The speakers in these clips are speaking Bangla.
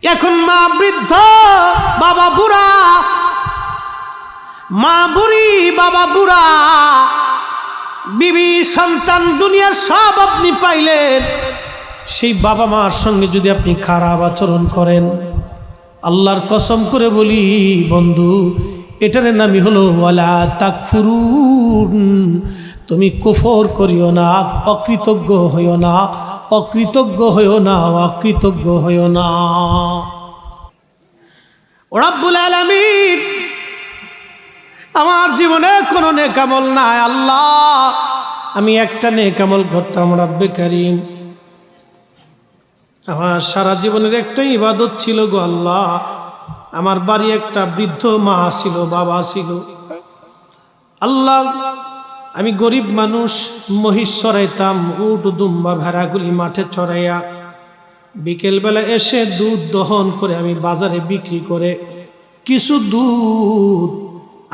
এখন মা বৃদ্ধ, বাবা বুড়া, মা বুড়ি, বাবা বুড়া, বিবি, সন্তান, দুনিয়ার সব আপনি পাইলেন। সেই বাবা মার সঙ্গে যদি আপনি খারাপ আচরণ করেন, আল্লাহর কসম করে বলি বন্ধু, এটার নামই হলো ওয়ালা তাকফুরুন। তুমি কুফর করিও না, অকৃতজ্ঞ হইও না, অকৃতজ্ঞ হইও না, অকৃতজ্ঞ হইও না। রব্বুল আলামিন আমার জীবনে কোনো নেক আমল নাই আল্লাহ, আমি একটা নেক আমল করতাম রব্বে কারীম। আমার সারা জীবনের একটাই ইবাদত ছিল গো আল্লাহ, আমার বাড়ি একটা বৃদ্ধ মা ছিল, বাবা ছিল। আল্লাহ আমি গরিব মানুষ, মহিষ চড়াইতাম, উট দুম্বা ভেড়াগুলি মাঠে চড়াইয়া বিকেলবেলা এসে দুধ দহন করে আমি বাজারে বিক্রি করে কিছু দুধ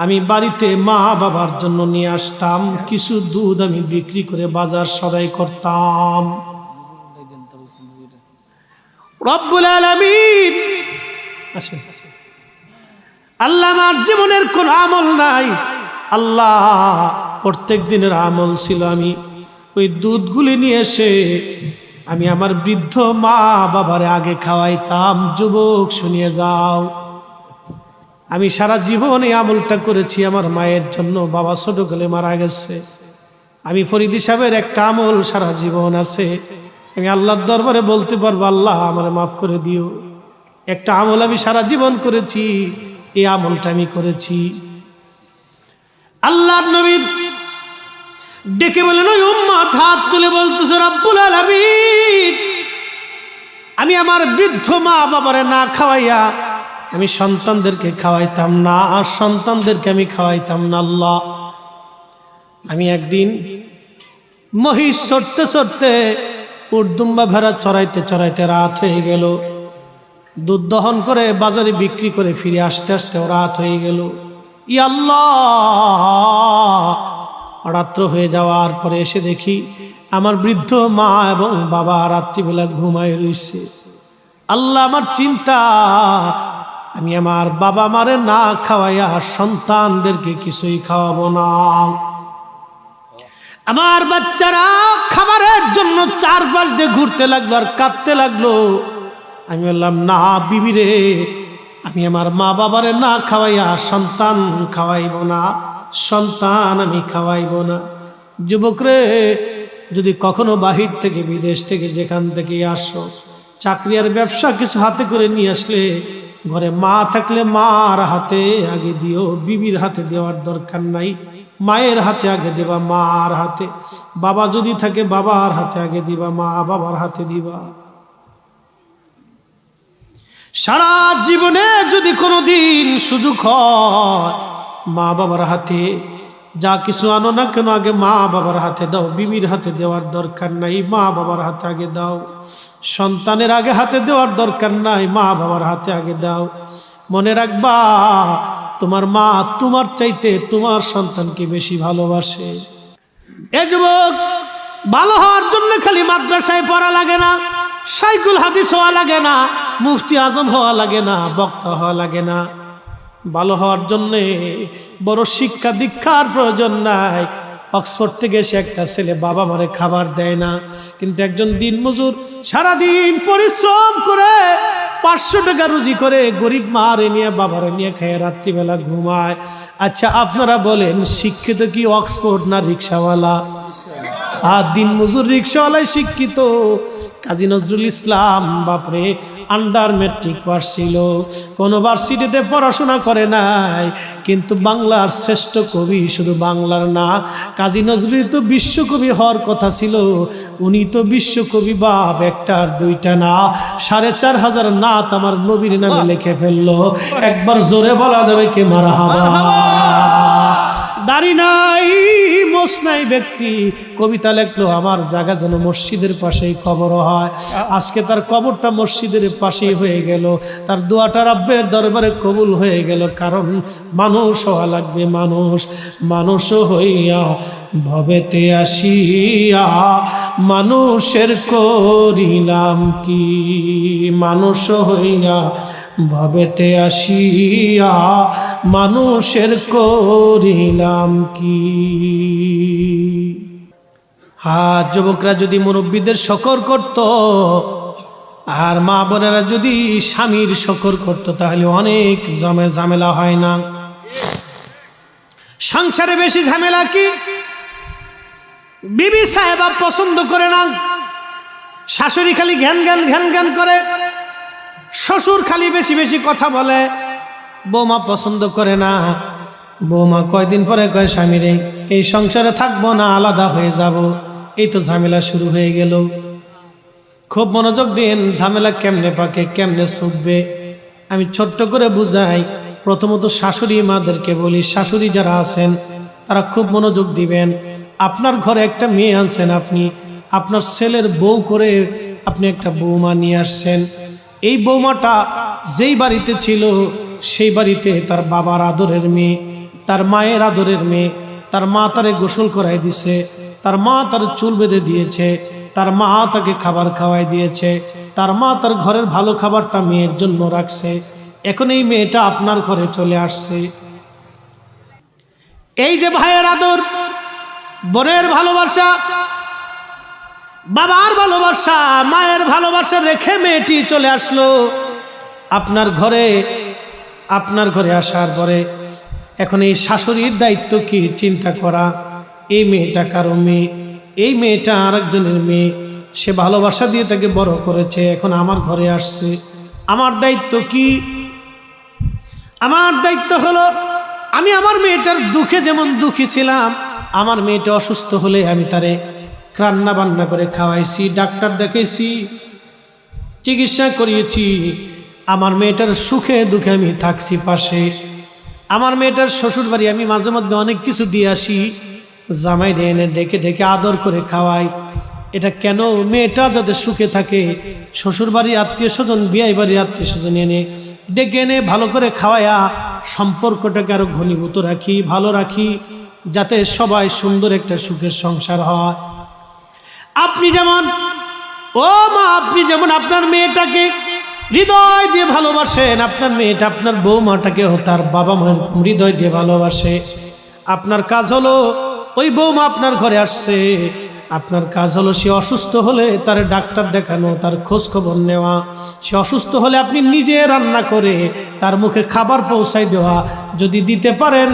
আমি বাড়িতে মা বাবার জন্য নিয়ে আসতাম, কিছু দুধ আমি বিক্রি করে বাজার সদাই করতাম। রব্বুল আলামিন আল্লাহ আমার জীবনের কোন আমল নাই আল্লাহ, প্রত্যেক দিনের আমল ছিল আমি ওই দুধগুলি নিয়ে এসে আমি আমার বৃদ্ধ মা বাবারে আগে খাওয়াইতাম। যুবক শুনিয়ে যাও, আমি সারা জীবন এই আমলটা করেছি আমার মায়ের জন্য, বাবা ছোটকালে মারা গেছে। আমি ফরিদি সাহেবের একটা আমল সারা জীবন আছে, আমি আল্লাহর দরবারে বলতে পারবো আল্লাহ আমার মাফ করে দিও। একটা আমল আমি সারা জীবন করেছি, এই আমলটা আমি করেছি। আল্লাহর নবী ডেকে বলেন, ওই উম্মত হাত তুলে বলতেছে, রব্বুল আলামিন আমি আমার বৃদ্ধ মা বাবারে না খাওয়াইয়া আমি সন্তানদেরকে খাওয়াইতাম না, আর সন্তানদেরকে আমি খাওয়াইতাম না আল্লাহ। আমি একদিন মহিষ চড়তে চড়তে, উটদুম্বা ভেড়া চড়াইতে চড়াইতে রাত হয়ে গেল। দুধ দহন করে বাজারে বিক্রি করে ফিরে আসতে আসতে রাত হয়ে গেল। ইয়া আল্লাহ, রাত্র হয়ে যাওয়ার পরে এসে দেখি আমার বৃদ্ধ মা এবং বাবা রাত্রিবেলা ঘুমায় রয়েছে। আল্লাহ আমার চিন্তা, আমি আমার বাবা মারে না খাওয়াইয়া সন্তানদেরকে কিছুই খাওয়াবো না। আমার বাচ্চারা খাবারের জন্য চারপাশ দিয়ে ঘুরতে লাগলো আর কাঁদতে লাগলো। আমি বললাম, না বিবি রে, আমি আমার মা বাবারে না খাওয়াইয়া সন্তান খাওয়াইব না, সন্তান আমি খাওয়াইব না। যুবক রে, যদি কখনো বাহির থেকে বিদেশ থেকে যেখান থেকে আসো, চাকরি আর ব্যবসা কিছু হাতে করে নিয়ে আসলে ঘরে মা থাকলে মার হাতে আগে দিও, বিবির হাতে দেওয়ার দরকার নাই, মায়ের হাতে আগে দিবা, মার হাতে। বাবা যদি থাকে বাবার হাতে আগে দিবা, মা বাবার হাতে দিবা। সারা জীবনে যদি কোনোদিন সুযোগ হয় মা বাবার হাতে যা কিছু আনো না কেন আগে মা বাবার হাতে দাও, বিবির হাতে দেওয়ার দরকার নাই, মা বাবার হাতে আগে দাও। সন্তানের আগে হাতে দেওয়ার দরকার নাই, মা বাবার হাতে আগে দাও। মনে রাখবা, তোমার মা তোমার চাইতে তোমার সন্তানকে বেশি ভালোবাসে। এ যুবক, ভালো হওয়ার জন্য খালি মাদ্রাসায় পড়া লাগে না, শাইখুল হাদিস হওয়া লাগে না, মুফতি আজম হওয়া লাগে না, বক্তা হওয়া লাগে না। ভালো হওয়ার জন্যে বড় শিক্ষা দীক্ষার প্রয়োজন নাই। অক্সফোর্ড থেকে এসে একটা ছেলে বাবা মারে খাবার দেয় না, কিন্তু একজন দিনমজুর সারাদিন পরিশ্রম করে 500 টাকা রুজি করে গরিব মারে নিয়ে বাবারে নিয়ে খেয়ে রাত্রিবেলা ঘুমায়। আচ্ছা আপনারা বলেন, শিক্ষিত কি অক্সফোর্ড না রিক্সাওয়ালা? আর দিনমজুর রিক্সাওয়ালাই শিক্ষিত। কাজী নজরুল ইসলাম বাপরে আন্ডার মেট্রিক পাস ছিল, কোনো ভার্সিটিতে পড়াশোনা করে নাই, কিন্তু বাংলার শ্রেষ্ঠ কবি। শুধু বাংলার না, কাজী নজরুল তো বিশ্বকবি হওয়ার কথা ছিল। উনি তো বিশ্বকবি বাপ, একটার দুইটা না, 4500 নাত আমার নবীর নামে লিখে ফেললো। একবার জোরে বলা যাবে কে মারহাবা। দাড়ি নাই, মোশ নাই ব্যক্তি কবিতা লেখলো, আমার জায়গা যেন মসজিদের পাশেই কবর হয়। আজকে তার কবরটা মসজিদের পাশেই হয়ে গেল, তার দোয়াটা রব্বের দরবারে কবুল হয়ে গেল। কারণ মানুষ হওয়া লাগবে, মানুষ। মানুষ হইয়া ভবেতে আসিয়া মানুষের করিলাম কি, মানুষ হইয়া ভবেতে আসিয়া মানুষের করিলাম কি। যুবকরা যদি মুরব্বীদের শকর করত আর মা বোনেরা যদি স্বামীর শকর করত তাহলে অনেক ঝামেলা হয় না। সংসারে বেশি ঝামেলা কি? বিবি সাহেবা পছন্দ করে না, শাশুড়ি খালি ঘ্যান ঘ্যান করে, শ্বশুর খালি বেশি বেশি কথা বলে, বৌমা পছন্দ করে না। বৌমা কয়দিন পরে কয় স্বামীরে এই সংসারে থাকবো না, আলাদা হয়ে যাব। এই তো ঝামেলা শুরু হয়ে গেল। খুব মনোযোগ দিন, ঝামেলা কেমনে পাকে কেমনে ছুটবে আমি ছোট্ট করে বুঝাই। প্রথমত শাশুড়ি মাদেরকে বলি, শাশুড়ি যারা আছেন তারা খুব মনোযোগ দিবেন। আপনার ঘরে একটা মেয়ে আনছেন, আপনি আপনার ছেলের বউ করে আপনি একটা বৌমা নিয়ে আসছেন। এই বৌমাটা যেই বাড়িতে ছিল সেই বাড়িতে তার বাবার আদরের মেয়ে, তার মায়ের আদরের মেয়ে। তার মা তারে গোসল করাই দিছে, তার মা তার চুল বেঁধে দিয়েছে, তার মা তাকে খাবার খাওয়াই দিয়েছে, তার মা তার ঘরের ভালো খাবারটা মেয়ের জন্য রাখছে। এখন এই মেয়েটা আপনার ঘরে চলে আসছে। এই যে ভাইয়ের আদর, বোনের ভালোবাসা, বাবার ভালোবাসা, মায়ের ভালোবাসা রেখে মেয়েটি চলে আসলো আপনার ঘরে। আপনার ঘরে আসার পরে এখন এই শাশুড়ির দায়িত্ব কি চিন্তা করা, এই মেয়েটা কারো মেয়ে, এই মেয়েটা আরেকজনের মেয়ে, সে ভালোবাসা দিয়ে তাকে বড় করেছে, এখন আমার ঘরে আসছে। আমার দায়িত্ব কি? আমার দায়িত্ব হলো আমি আমার মেয়েটার দুঃখে যেমন দুঃখী ছিলাম, আমার মেয়েটা অসুস্থ হলে আমি তারে রান্না বান্না করে খাওয়াইছি, ডাক্তার দেখাইছি, চিকিৎসা করিয়েছি। আমার মেয়েটার সুখে দুঃখে আমি থাকছি পাশে। আমার মেয়েটার শ্বশুর বাড়ি আমি মাঝে মধ্যে অনেক কিছু দিয়ে আসি, জামাই এনে ডেকে ডেকে আদর করে খাওয়াই। এটা কেন? মেয়েটা যাতে সুখে থাকে। শ্বশুর বাড়ির আত্মীয় স্বজন, বিয়ে বাড়ির আত্মীয় স্বজন এনে ডেকে এনে ভালো করে খাওয়াইয়া সম্পর্কটাকে আরো ঘনীভূত রাখি, ভালো রাখি, যাতে সবাই সুন্দর একটা সুখের সংসার হয়। আপনি যেমন, ও মা, আপনি যেমন আপনার মেয়েটাকে হৃদয় দিয়ে ভালোবাসেন, আপনার মেয়েটা আপনার বৌমাটাকেও তার বাবা মায়ের হৃদয় দিয়ে ভালোবাসে। আপনার কাজ হলো ওই বৌমা আপনার ঘরে আসছে, আপনার কাজ হলো সে অসুস্থ হলে তার ডাক্তার দেখানো, তার খোঁজ খবর নেওয়া। সে অসুস্থ হলে আপনি নিজে রান্না করে তার মুখে খাবার পৌঁছাই দেওয়া। যদি দিতে পারেন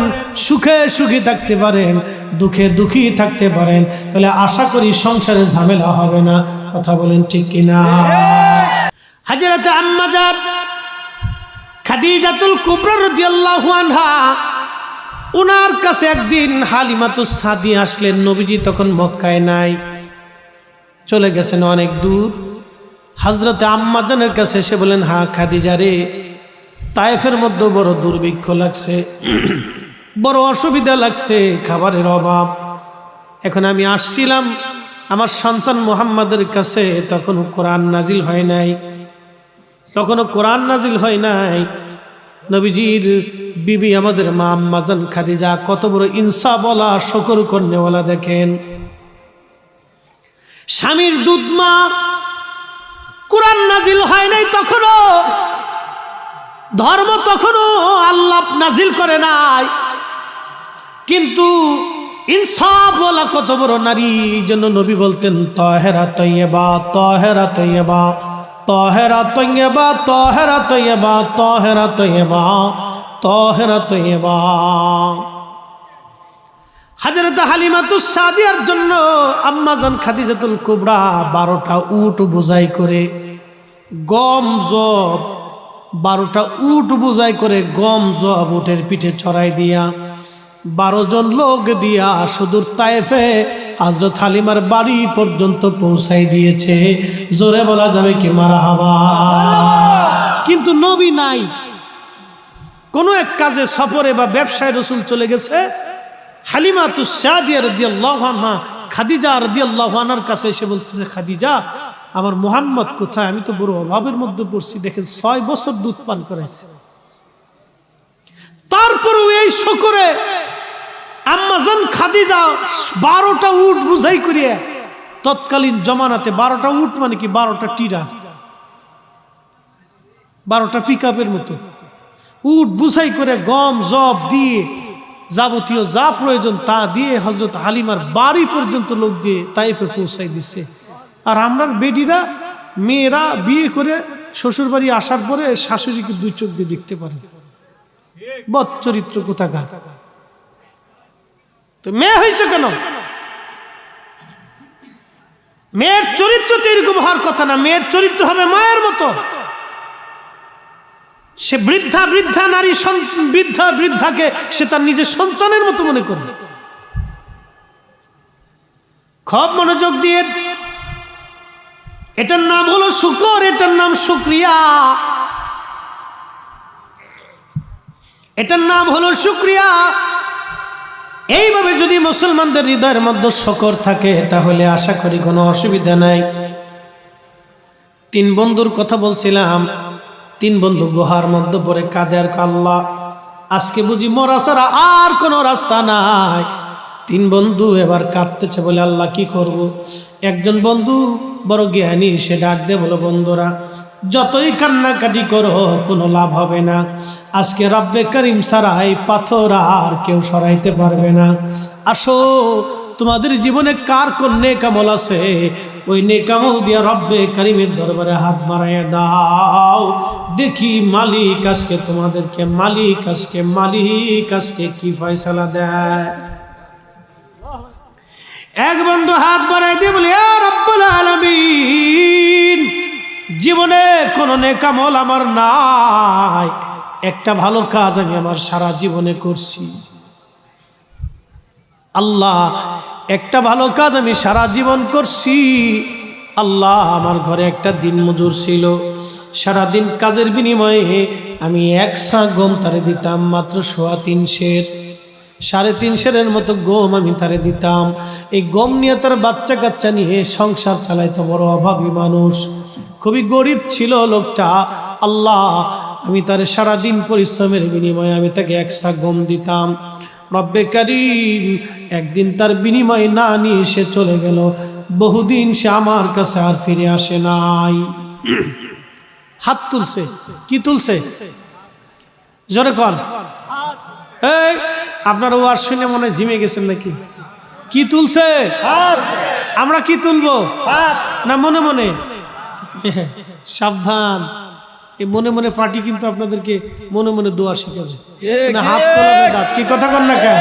সুখে সুখী থাকতে পারেন, দুঃখে দুঃখী থাকতে পারেন, তাহলে আশা করি সংসারে ঝামেলা হবে না। কথা বলেন ঠিক কিনা? হযরতে আম্মা জান খাদিজাতুল কুবরা রাদিয়াল্লাহু আনহা, উনার কাছে একদিন হালিমাতুস সাদিয়া আসলেন। নবীজি তখন মক্কায় নাই, চলে গেছেন অনেক দূর। হযরতে আম্মা জানের কাছে এসে বলেন, হ্যাঁ খাদিজা রে, তায়েফের মধ্যে বড় দুর্ভিক্ষ লাগছে, বড় অসুবিধা লাগছে, খাবারের অভাব। এখন আমি আসছিলাম আমার সন্তান মুহাম্মাদের কাছে, তখনও কোরআন নাজিল হয় নাই, তখনও কোরআন নাজিল হয় নাই। নবীজির বিবি আমাদের মা আম্মা জান খাদিজা কত বড় ইনসাফওয়ালা, শুকর করনেওয়ালা। দেখেন, স্বামীর দুধ মা, কোরআন নাজিল হয় নাই তখনও, ধর্ম তখনও আল্লাহ নাজিল করে নাই, কিন্তু ইনসাফওয়ালা কত বড় নারী। এই জন্য নবী বলতেন, তাহেরা তৈয়বা, তাহেরা তৈয়বা, তাহেরা তৈয়বা, তাহেরা তৈয়বা, তাহেরা তৈয়বা, তাহেরা তৈয়বা। হযরত হালিমাতুস সাদিয়ার জন্য আম্মা জান খাদিজাতুল কুবরা 12টা উট বোঝাই করে গম জব, 12টা উট বোঝাই করে গম জব উটের পিঠে চড়াই দিয়া 12 জন লোক দিয়া সুদূর তায়েফে হযরত হালিমার বাড়ি পর্যন্ত পৌঁছাই দিয়েছে। জোরে বলা যাবে কি মারহাবা? কিন্তু নবী নাই, কোনো এক কাজে সফরে বা ব্যবসায় রাসূল চলে গেছে। হালিমাতুস সাদিয়া রাদিয়াল্লাহু আনহা খাদিজা রাদিয়াল্লাহু আনহার কাছে এসে বলতেছে, খাদিজা, আমার মুহাম্মদ কোথায়? আমি তো বড় অভাবের মধ্যে পড়ছি। দেখেন 6 বছর দুধ পান করাইছে, তারপরেও এই শুকরে আম্মা জান খাদিজা 12টা উট বুঝাই করিয়া তৎকালীন জমানাতে 12টা উট মানে কি 12টা টিরা, 12টা পিকআপের মতো উট বুঝাই করে গম জব দিয়ে যাবতীয় যা প্রয়োজন তা দিয়ে হযরত হালিমার বাড়ি পর্যন্ত লোক দিয়ে তাইফে পৌঁছাই দিছে। আর আমরা বেডিরা মেয়েরা বিয়ে করে শ্বশুর বাড়ি আসার পরে শাশুড়িকে 2 চোখ দিয়ে দেখতে পারে, বদ চরিত্র কোথাকার। তো মেয়ে হয়েছে কেন? মেয়ের চরিত্র তো এরকম হওয়ার কথা না, মেয়ের চরিত্র হবে মায়ের মতো। সে বৃদ্ধা বৃদ্ধা নারী বৃদ্ধা বৃদ্ধাকে সে তার নিজের সন্তানের মতো মনে করবে। খুব মনোযোগ দিয়ে, এটার নাম হলো শুকর, এটার নাম শুকরিয়া, এটার নাম হলো শুকরিয়া। এইভাবে যদি মুসলমানদের হৃদয়ের মধ্যে শুকর থাকে তাহলে আশা করি কোনো অসুবিধা নাই। 3 বন্ধুর কথা বলছিলাম, 3 বন্ধু গুহার মধ্যে পড়ে কাঁদে আর আল্লাহ আজকে বুঝি মরা ছাড়া আর কোনো রাস্তা নাই। 3 বন্ধু এবার কাঁদতেছে বলে আল্লাহ কি করব। একজন বন্ধু বড় জ্ঞানী, সে ডাক দে বলো বন্ধুরা যতই কান্নাকাটি করো কোনো লাভ হবে না, আজকে রব্বে করিম ছাড়া এই পাথর আর কেউ সরাইতে পারবে না। আসো তোমাদের জীবনে কার কোন নেক আমল আছে, ওই নেক আমল দিয়া রব্বে করিমের দরবারে হাত বাড়াইয়া দাও, দেখি মালিক আজকে তোমাদেরকে মালিক আজকে কি ফয়সালা দেয়। এক বন্ধু হাত বাড়াই দিয়ে বলে ইয়া রব্বুল আলামিন, জীবনে কোনো নেক আমল আমার নাই, একটা ভালো কাজ আমি আমার সারা জীবনে করছি। আল্লাহ একটা ভালো কাজ আমি সারা জীবন করছি। আল্লাহ আমার ঘরে একটা দিন মজুর ছিল, সারাদিন কাজের বিনিময়ে আমি 1 সা গম তারে দিতাম, মাত্র 3.25 সের, 3.5 সেরের মতো গম আমি তারে দিতাম। এই গম নিয়ে তার বাচ্চা কাচ্চা নিয়ে সংসার চালাইতো, বড় অভাবী মানুষ, খুবই গরিব ছিল লোকটা। আল্লাহ আমি তার সারাদিন পরিশ্রমের বিনিময়ে আমি তাকে 1 সা গম দিতাম। রব্বে কারীম একদিন তার বিনিময় না নিয়ে সে চলে গেল, বহুদিন সে আমার কাছে আর ফিরে আসে নাই। হাত তুলছে, কি তুলছে জোরে কন। এই আপনার ওয়াজ শুনে মনে জিমে গেছেন নাকি? কি তুলছে? আমরা কি তুলবো না মনে মনে? সাবধান, এই মনে মনে পার্টি কিন্তু আপনাদেরকে মনে মনে দোয়া শিখাবে না, হাত তোলাবে দাঁত। কি কথা কন না কেন?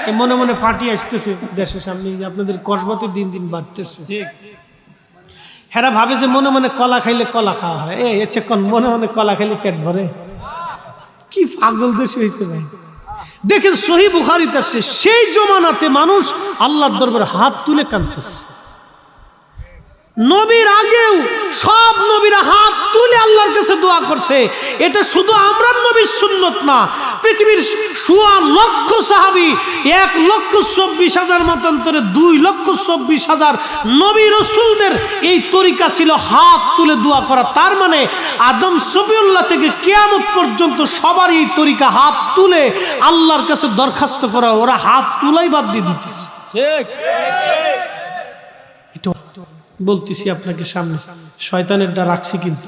এই মনে মনে পার্টি আসতেছে দেশের সামনে, আপনাদের কসবাতে দিন দিন বাড়তেছে। হেরা ভাবে যে মনে মনে কলা খাইলে কলা খাওয়া হয়, মনে মনে কলা খাইলে পেট ভরে। কি পাগল দেশ হয়েছে ভাই। দেখেন সহিহ বুখারীতে আছে, সেই জমানাতে মানুষ আল্লাহর দরবারে হাত তুলে কাঁদতেছে। নবীর আগেও সব নবীরা হাত তুলে আল্লাহর কাছে দোয়া করছে। এটা শুধু আমরার নবীর সুন্নত না, পৃথিবীর 1.25 লক্ষ সাহাবী, 1,24,000 মতান্তরে 2,24,000 নবী রাসূলদের এই তরিকা ছিল হাত তুলে দোয়া করা। তার মানে আদম সফিউল্লাহ থেকে কিয়ামত পর্যন্ত সবার এই তরিকা হাত তুলে আল্লাহর কাছে দরখাস্ত করা। ওরা হাত তুলাই বাদ দিয়ে দিতেছে। বলতেছি আপনাকে সামনে, শয়তানের ডা রাখছি, কিন্তু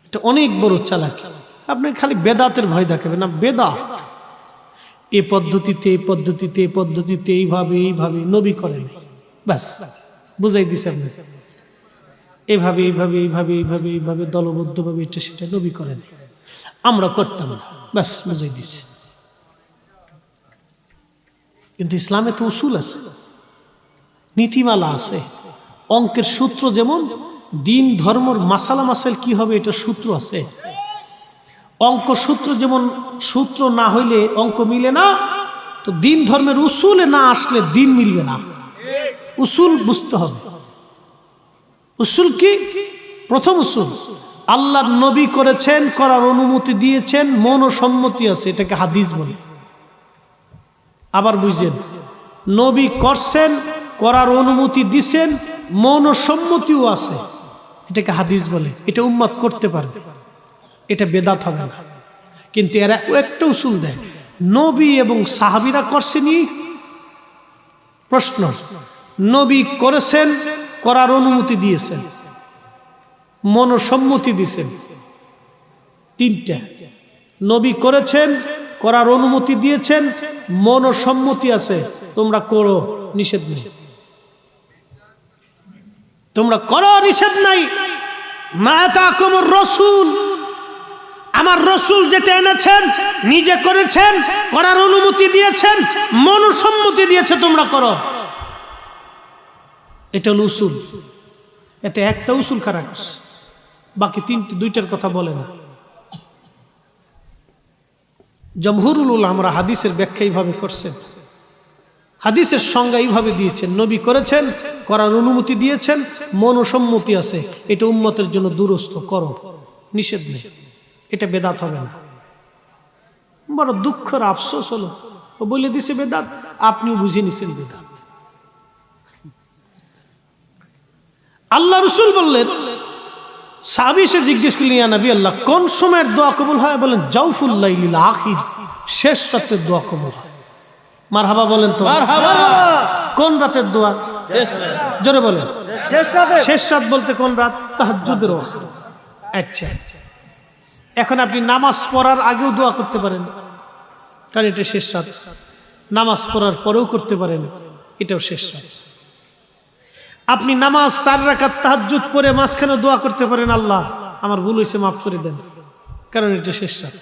এটা অনেক বড় চালাকি। আপনি খালি বেদাতের ভয় দেখাবেন না, বেদাত এই পদ্ধতিতে এই পদ্ধতিতে এই পদ্ধতিতে এইভাবে এইভাবে নবী করেন, ব্যাস বুঝাই দিছে আপনি। এইভাবে এইভাবে এইভাবে এইভাবে এইভাবে দলবদ্ধভাবে এটা সেটা নবী করেন, আমরা করতাম না, ব্যাস বুঝাই দিছে। কিন্তু ইসলামে তো উসুল আছে, নীতিমালা আছে, অঙ্কের সূত্র, যেমন দিন ধর্মর মাসালা মাসাইল কি হবে এটা সূত্র আছে। অঙ্ক সূত্র যেমন সূত্র না হইলে অঙ্ক মিলে না, তো দিন ধর্মের উসুলে না আসলে দিন মিলবে না। উসুল বুঝতে হবে। উসুল কি? প্রথম উসুল আল্লাহর নবী করেছেন, করার অনুমতি দিয়েছেন, মনোসম্মতি আছে, এটাকে হাদিস বলে। আবার বুঝছেন, নবী করছেন, করার অনুমতি দিছেন, মনোসম্মতিও আছে, এটাকে হাদিস বলে। এটা উম্মত করতে পারবে, এটা বেদাত হবে না। কিন্তু এরা একটা উসুল দেয়, নবী এবং সাহাবীরা করছেনি। প্রশ্ন, নবী করেছেন, করার অনুমতি দিয়েছেন, মনসম্মতি দিয়েছেন। তিনটা, নবী করেছেন, করার অনুমতি দিয়েছেন, মনসম্মতি আছে, তোমরা করো, নিষেধ নেই। তোমরা করো, নিষেধ নাই। মা তাকুমুর রাসূল, আমার রসুল যেটা এনেছেন, নিজে করেছেন, করার অনুমতি দিয়েছেন, মনসম্মতি দিয়েছে, তোমরা করো। এটা হলো উসুল। এতে একটা উসুল খারাপ করছে, বাকি দুইটার কথা বলে না। জমহুরুল উলামা হাদিসের ব্যাখ্যা এইভাবে করছেন, হাদিসের সংজ্ঞা এইভাবে দিয়েছেন, নবী করেছেন, করার অনুমতি দিয়েছেন, মনসম্মতি আছে, এটা উম্মতের জন্য দুরস্ত, করো, নিষেধ নেই। এটা বেদাত হবে না। বড় দুঃখের আফসোস হলো, ও বলে দিছে বেদাত, আপনিও বুঝে নিছেন বেদাত। আল্লাহ রসুল বললেন, সাহাবী এসে জিজ্ঞেস করলেন, ইয়া নবী আল্লাহ, কোন সময়ের দোয়া কবুল হয়? বলেন জাওফুল লাইলিল আখির, শেষ রাতের দোয়া কবুল হয়। মারহাবা বলেন তো। কোন রাতের দোয়া? জোরে বলেন। শেষ রাত বলতে কোন রাত? তাহাজ্জুদের ওয়াক্ত। আচ্ছা, এখন আপনি নামাজ পড়ার আগেও দোয়া করতে পারেন, কারণ এটা শেষ রাত। নামাজ পড়ার পরেও করতে পারেন, এটাও শেষ রাত। আপনি নামাজ 4 রাকাত তাহাজ্জুদ পড়ে মাঝখানে দোয়া করতে পারেন, আল্লাহ আমার ভুল হয়েছে, মাফ করে দেন, কারণ এটা শেষ রাত।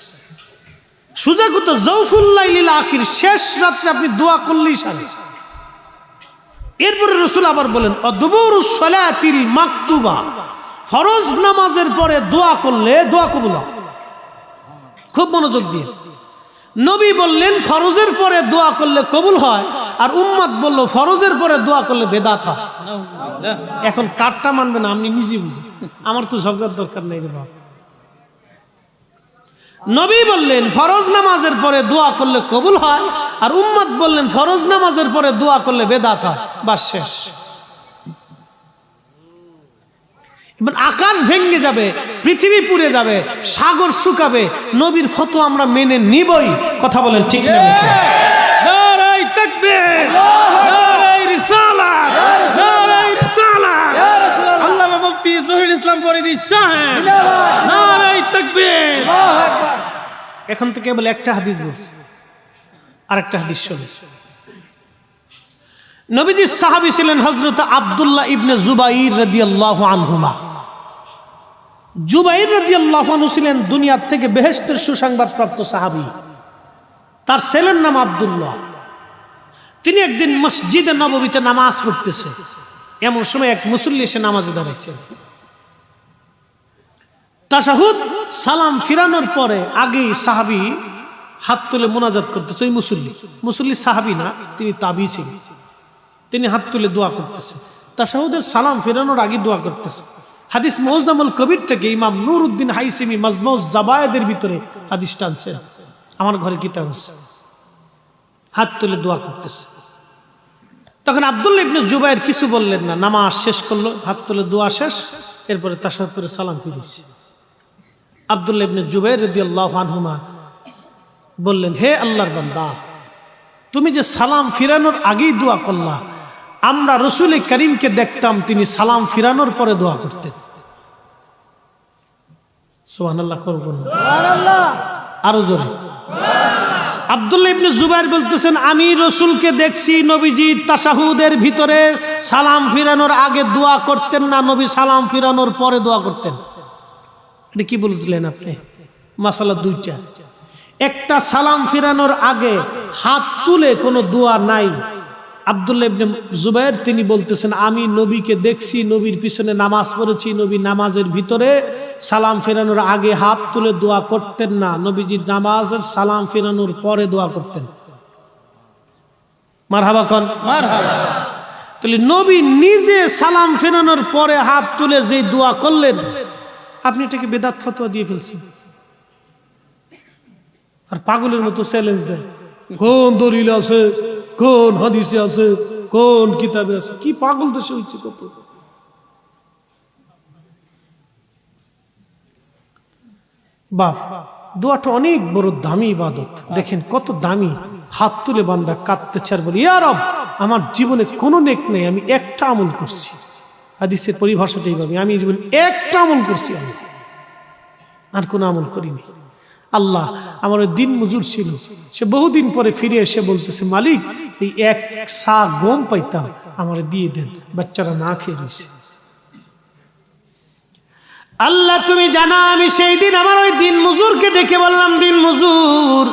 সুজা কথা, জাওফুল লাইলিল আখির, শেষ রাত্রে আপনি দোয়া করলেই সারে। এরপরে রাসূল আবার বলেন, অদবুরুস সালাতিল মাকতুবা, ফরজ নামাজের পরে দোয়া করলে দোয়া কবুল হয়। খুব মনোযোগ দিয়ে নবী বললেন ফরজের পরে দোয়া করলে কবুল হয়, আর উম্মত বলল ফরজের পরে দোয়া করলে বেদাত হয়। এখন কারটা মানবে না? আপনি নিজে বুঝি, আমার তো ঝগড়ার দরকার নেই রে বাবা। নবী বললেন ফরজ নামাজের পরে দোয়া করলে কবুল হয়, আর উম্মত বললেন ফরজ নামাজের পরে দোয়া করলে বেদাত হয়। বাস, শেষ। এবার আকাশ ভেঙে যাবে, পৃথিবী পুড়ে যাবে, সাগর শুকাবে, নবীর ফতোয়া আমরা মেনে নিবই। কথা বলেন ঠিক না? নারায়ে তাকবীর, নারায়ে রিসালাত, নারায়ে রিসালাত। ইয়া রাসূলুল্লাহ, আল্লামা মুফতি জহিরুল ইসলাম ফরিদী সাহেব, নারায়ে তাকবীর। আল্লাহু আকবার। এখন থেকে কেবল একটা হাদিস বলছি, আরেকটা হাদিস শুনুন। নবীজির সাহাবী ছিলেন হযরত আব্দুল্লাহ ইবনে জুবাইর রাদিয়াল্লাহু আনহুমা। জুবাইর রাদিয়াল্লাহু আনহু ছিলেন দুনিয়ার থেকে বেহেশতের সুসংবাদপ্রাপ্ত সাহাবী। তার ছেলের নাম আব্দুল্লাহ। তিনি একদিন মসজিদে নববীতে নামাজ পড়তেছে, এমন সময় এক মুসল্লি এসে নামাজে দাঁড়াইছে। তাশাহুদ সালাম ফিরানোর পরে আগেই সাহাবী হাত তুলে মোনাজাত করতেছে। ওই মুসল্লি সাহাবী না, তিনি তাবী ছিলেন। তিনি হাত তুলে দোয়া করতেছে, তাশাহুদের সালাম ফেরানোর আগে দোয়া করতেছে। হাদিস মুআজ্জামুল কবির থেকে ইমাম নুরউদ্দিন হাইসিমি মাজমাউজ জাবায়েদের ভিতরে হাদিস টানছেন, আমার ঘরে কিতাব আছে। হাত তুলে দোয়া করতেছে। তখন আব্দুল্লাহ ইবনে জুবাইর কিছু বললেন না, নামাজ শেষ করলো, হাত তুলে দোয়া শেষ, এরপরে তাশাহুদ করে সালাম ফিরেছে। আব্দুল্লাহ ইবনে জুবাইর রাদিয়াল্লাহু আনহুমা বললেন, হে আল্লাহর বান্দা, তুমি যে সালাম ফিরানোর আগেই দোয়া করলা, আমরা রসুল করিমকে দেখতাম তিনি সালাম ফিরানোর পরে দোয়া করতেন। সুবহানাল্লাহ করবেন, আরো জোরে। আব্দুল্লাহ ইবনে জুবাইর বলতেছেন, আমি রসুলকে দেখছি নবীজি তাশাহুদের ভিতরে সালাম ফিরানোর আগে দোয়া করতেন না, নবী সালাম ফিরানোর পরে দোয়া করতেন। এটা কি বুঝলেন আপনি? মাসালা দুইটা। একটা, সালাম ফিরানোর আগে হাত তুলে কোনো দোয়া নাই। আব্দুল্লাহ ইবনে জুবাইর তিনি বলতেছেন, আমি নবীকে দেখছি, নবীর পিছনে নামাজ পড়েছি, নবী নামাজের ভিতরে সালাম ফেরানোর আগে হাত তুলে দোয়া করতেন না, নবীজি নামাজের সালাম ফেরানোর পরে দোয়া করতেন। মারহাবা কোন? মারহাবা। তাহলে নবী নিজে সালাম ফেরানোর পরে হাত তুলে যে দোয়া করলেন, আপনি এটাকে বেদাত ফতোয়া দিয়ে ফেলছেন। আর পাগলের মতো চ্যালেঞ্জ দেয়, কোন দলিল আছে, কোন হাদিসে আছে, কোন কিতাবে আছে। কি পাগল দেশে হচ্ছে কত। বাপ, দোয়াটা অনেক বড় দামি ইবাদত। দেখেন কত দামি। হাত তুলে বান্দা কাঁদতেছে আর বলি, ইয়া রব আমার জীবনে কোনো নেক নেই, আমি একটা আমল করছি। হাদিসের পরিভাষাটা এইভাবে, আমি জীবনে একটা আমল করছি, আমি আর কোনো আমল করিনি। আল্লাহ আমার ওই দিন মজুর ছিল, সে বহুদিন পরে ফিরে এসে বলতেছে, মালিক এই এক সা গম পাইতাম, আমার দিয়ে দেন, বাচ্চারা না খেয়ে রয়েছে। আল্লাহ তুমি জানা, আমি সেই দিন আমার ওই দিন মজুরকে ডেকে বললাম, দিন মজুর,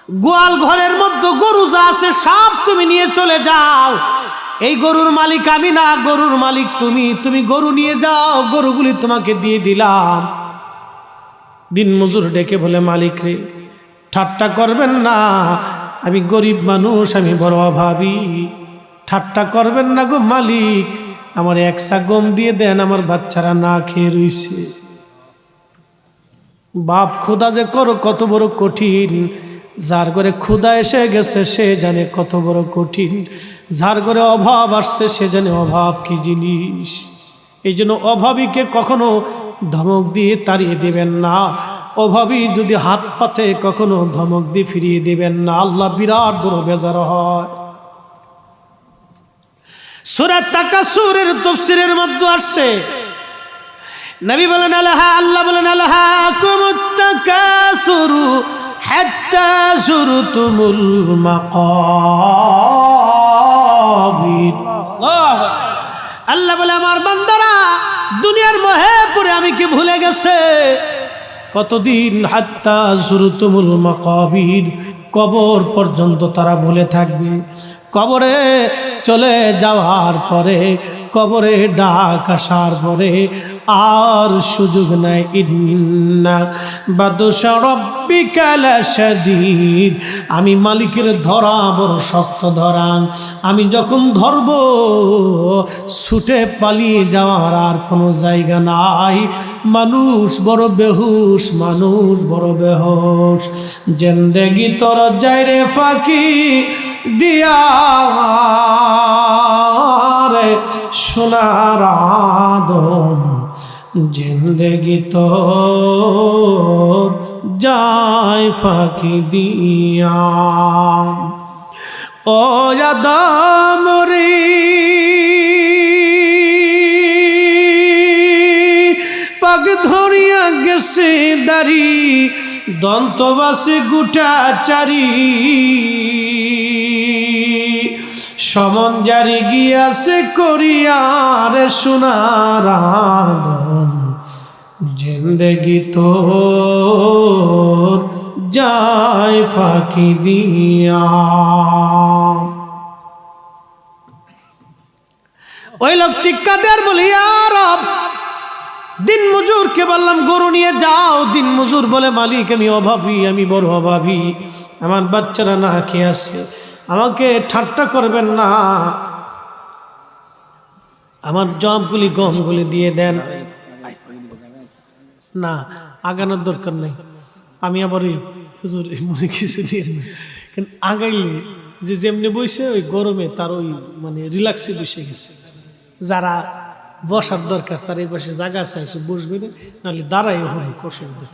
গোয়াল ঘরের মধ্যে গরু যা আছে সব তুমি নিয়ে চলে যাও, এই গরুর মালিক আমি না, গরুর মালিক তুমি, তুমি গরু নিয়ে যাও, গরুগুলি তোমাকে দিয়ে দিলাম। দিন মজুর ডেকে বলে, মালিক রে, ঠাট্টা করবেন না, আমি গরিব মানুষ, আমি বড় অভাবী, ঠাট্টা করবেন না গো মালিক, আমার একসা গম দিয়ে দেন, আমার বাচ্চারা না খেয়ে রইছে। বাপ খোদা যে করো কত বড় কঠিন, যার ঘরে ক্ষুধা এসে গেছে সে জানে কত বড় কঠিন, যার ঘরে অভাব আসছে সে জানে অভাব কি জিনিস। এই জন্য অভাবীকে কখনো ধমক দিয়ে তাড়িয়ে দিবেন না, অভাবী যদি হাত পাতে কখনো ধমক দিয়ে ফিরিয়ে দিবেন না, আল্লাহ বিরাট বড় বেজার হয়। সূরা তাকাসুরের তাফসীরের মধ্যে আসছে, নবী বলেন আল্লাহ বলেন, আলহাকুমুত তাকাসুরু হাত্তা যুরতুমুল মাকাবির। আল্লাহ বলে, আমার বান্দারা দুনিয়ার মোহে পড়ে আমি কি ভুলে গেছে, কতদিন, হাত্তা যুরতুমুল মাকাবির, কবর পর্যন্ত তারা ভুলে থাকবে। কবরে চলে যাওয়ার পরে, কবরে ডাক আসার পরে আর সুযোগ নাই। ইন্না বাদশা রাব্বিকা লাশাদীদ, আমি মালিকের ধরা বড় শক্ত ধরা, আমি যখন ধরব ছুটে পালিয়ে যাওয়ার আর কোনো জায়গা নাই। মানুষ বড় বেহুশ, মানুষ বড় বেহুশ, জিন্দেগি তোর যায় রে ফাঁকি দিয়া রে সোনার আদম, জিন্দেগি তো যায় ফাঁকি দিয়া। ও আদম রে, পাগ ধরিয়া গেছে দাড়ি, দন্তবাসে গুটা চারি, সমন জারি গিয়াছে করিয়ার সোনার আদম, জিন্দেগি তো যায় ফাঁকি দিয়া। ওই লোকটি কাদের বলি, আর দিন মজুরকে বললাম গরু নিয়ে যাও। দিন মজুর বলে, মালিক আমি অভাবী, আমি বড় অভাবী, আমার বাচ্চারা না খেয়ে আছে, আমাকে ঠাট্টা করবেন না, আমার জবগুলি গমগুলি দিয়ে দেন। না, আগানোর দরকার নেই, আমি আবার ওই হুজুর মনে কিছু দিয়ে কিন্তু আগাইলে যে যেমনি বসে ওই গরমে তার ওই মানে রিল্যাক্সে বসে গেছে। যারা বসার দরকার তার এই পাশে জায়গা আছে, এসে বসবে না, নাহলে দাঁড়াই হবে অসুবিধা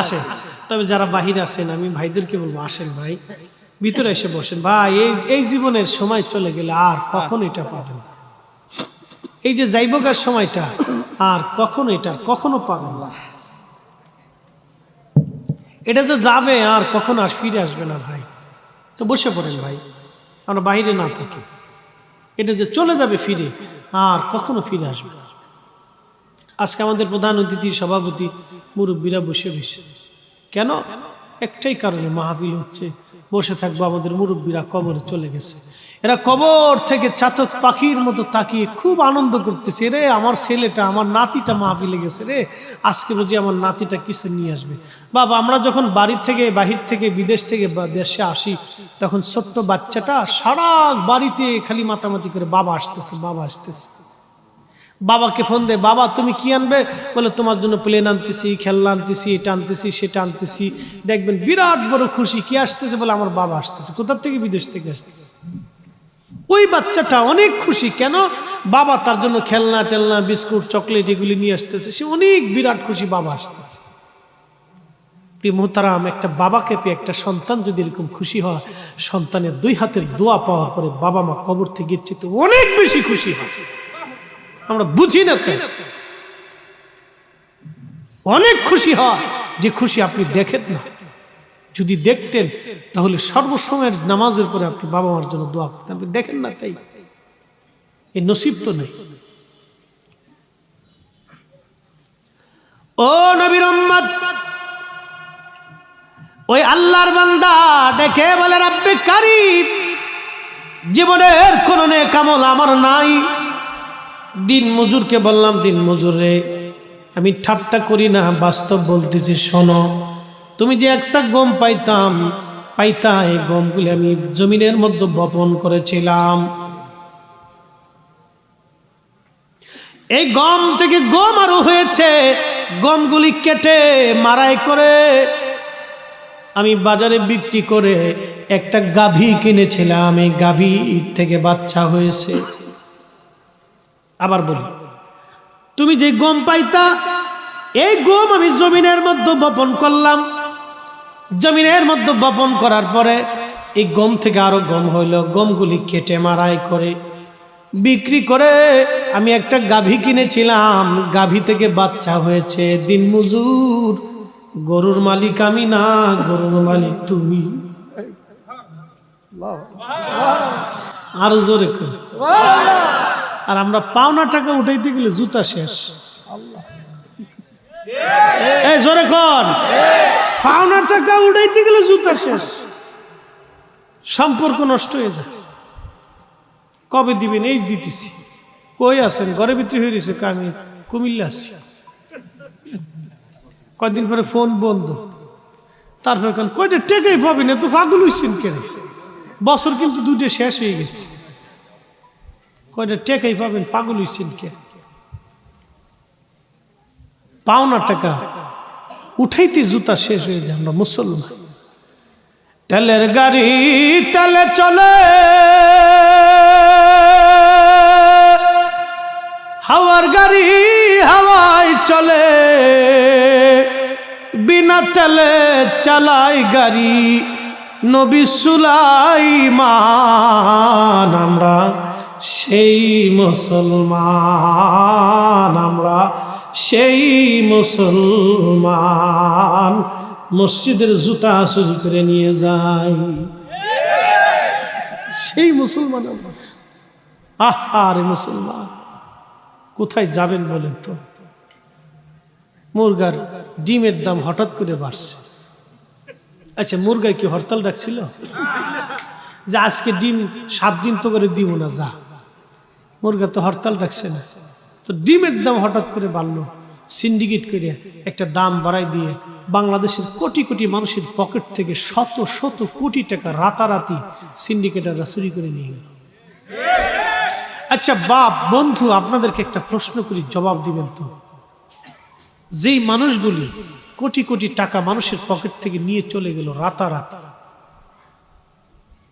আসেন। তবে যারা বাহিরে আছেন আমি ভাইদেরকে বলবো, আসেন ভাই, ভিতরে এসে বসেন ভাই। এই জীবনের সময় চলে গেলে আর কখন এটা পাবেন, এই যে যাইবকার সময়টা আর কখনো এটা কখনো পাবেন না। এটা যে যাবে আর কখনো আর ফিরে আসবে না ভাই। তো বসে পড়েন ভাই, আমরা বাইরে না থাকি। এটা যে চলে যাবে ফিরে আর কখনো ফিরে আসবে না। আজকে আমাদের প্রধান অতিথি সভাপতি মুরব্বীরা বসে বসে কেন? একটাই কারণে মাহফিল হচ্ছে, বসে থাকবো। আমাদের মুরব্বীরা কবরে চলে গেছে, এরা কবর থেকে চাতক পাখির মতো তাকিয়ে খুব আনন্দ করতেছে, রে আমার ছেলেটা আমার নাতিটা মাহফিলে গেছে রে, আজকে বুঝি আমার নাতিটা কিছু নিয়ে আসবে। বাবা আমরা যখন বাড়ির থেকে বাহির থেকে বিদেশ থেকে দেশে আসি তখন ছোট্ট বাচ্চাটা সারা বাড়িতে খালি মাতামাতি করে বাবা আসতেছে বাবা আসতেছে। বাবাকে ফোন দে, বাবা তুমি কি আনবে? বলে তোমার জন্য প্লেন আনতেছি, খেলনা আনতেছি, এটা আনতেছি সেটা আনতেছি। দেখবেন বিরাট বড় খুশি। কি আসতেছে? বলে আমার বাবা আসতেছে। কোথা থেকে? বিদেশ থেকে আসতেছে। ওই বাচ্চাটা অনেক খুশি। কেন? বাবা তার জন্য খেলনা টেলনা বিস্কুট চকলেট এগুলি নিয়ে আসতেছে, সে অনেক বিরাট খুশি বাবা আসতেছে। প্রিয় মুহতারাম, একটা বাবাকে পেয়ে একটা সন্তান যদি এরকম খুশি হয়, সন্তানের 2 হাতের দোয়া পাওয়ার পরে বাবা মা কবর থেকে যেতে অনেক বেশি খুশি হয়। আমরা বুঝি না, অনেক খুশি হয়, যে খুশি আপনি দেখেন না। যদি দেখতেন তাহলে সর্বসময়ের নামাজের পরে আপনি বাবা মার জন্য দোয়া করতেন। আপনি দেখেন না, তাই এই নসিব তো নেই। ও নবীর উম্মত, ওই আল্লাহর বান্দা ডেকে বলে, রাব্বে কারীম, জীবনের কোন নেক আমল আমার নাই। দিন মজুরকে বললাম, দিন মজুর রে, আমি ঠাট্টা করি না, বাস্তব বলতেছি, শোনো, তুমি যে 1 সাক গম পাইতা, এই গমগুলি আমি জমিনের মধ্যে বপন করেছিলাম। এই গম থেকে গম আরো হয়েছে, গমগুলি কেটে মাড়াই করে আমি বাজারে বিক্রি করে একটা গাভী কিনেছিলাম, এই গাভী থেকে বাচ্চা হয়েছে। আবার বলি, তুমি যে গম পাইতা, এই গম আমি জমিনের মধ্যে বপন করলাম। জমিনের মধ্যে বপন করার পরে এই গম থেকে আরো গম হইল, গমগুলি কেটে মাড়াই করে বিক্রি করে আমি একটা গাভী কিনেছিলাম, গাভী থেকে বাচ্চা হয়েছে। দিন মজুর, গরুর মালিক আমি না, গরুর মালিক তুমি। আর জোরে কর। আর আমরা পাওনা টাকা উঠাইতে গেলে জুতা শেষ। এই জোরে কর, পাওনা টাকা উঠাইতে গেলে জুতা শেষ, সম্পর্ক নষ্ট হয়ে যায়। কবে দিবেন? এই দিতেছি। কই আছেন? ঘরে ভিতরে হয়ে গেছে, আমি কুমিল্লা আসছি। কয়েকদিন পরে ফোন বন্ধ। তারপরে কয়টা টেকাই পাবেন, এত পাগল হইছেন কেন? বছর কিন্তু 2টা শেষ হয়ে গেছে, কয়টা টেকাই পাবেন, পাগল হইছেন কে? পাওনা টাকা উঠাইতে জুতা শেষ হয়ে যায়। আমরা মুসলমান, তেলের গাড়ি তেলে চলে, হাওয়ার গাড়ি হাওয়ায় চলে, বিনা তেলে চালাই গাড়ি নবী সুলাইমান। আমরা সেই মুসলমান, আমরা সেই মুসলমান, মসজিদের জুতা চুরি করে নিয়ে যাই, সেই মুসলমান। আরে মুসলমান, কোথায় যাবেন বলেন তো? মুরগার ডিমের দাম হঠাৎ করে বাড়ছে। আচ্ছা, মুরগায় কি হরতাল ডাকছিল যে আজকে ডিম 7 দিন তো করে দিব না? যা, মুরগা তো হরতাল ডাকছে না। তো ডিমের দাম হঠাৎ করে বাড়লো, সিন্ডিকেট করে একটা দাম বাড়াই দিয়ে বাংলাদেশের কোটি কোটি মানুষের পকেট থেকে শত শত কোটি টাকা রাতারাতি সিন্ডিকেটাররা চুরি করে নিয়ে গেল। আচ্ছা বাপ, বন্ধু, আপনাদেরকে একটা প্রশ্ন করি, জবাব দিবেন তো? যেই মানুষগুলি কোটি কোটি টাকা মানুষের পকেট থেকে নিয়ে চলে গেল রাতারাতি,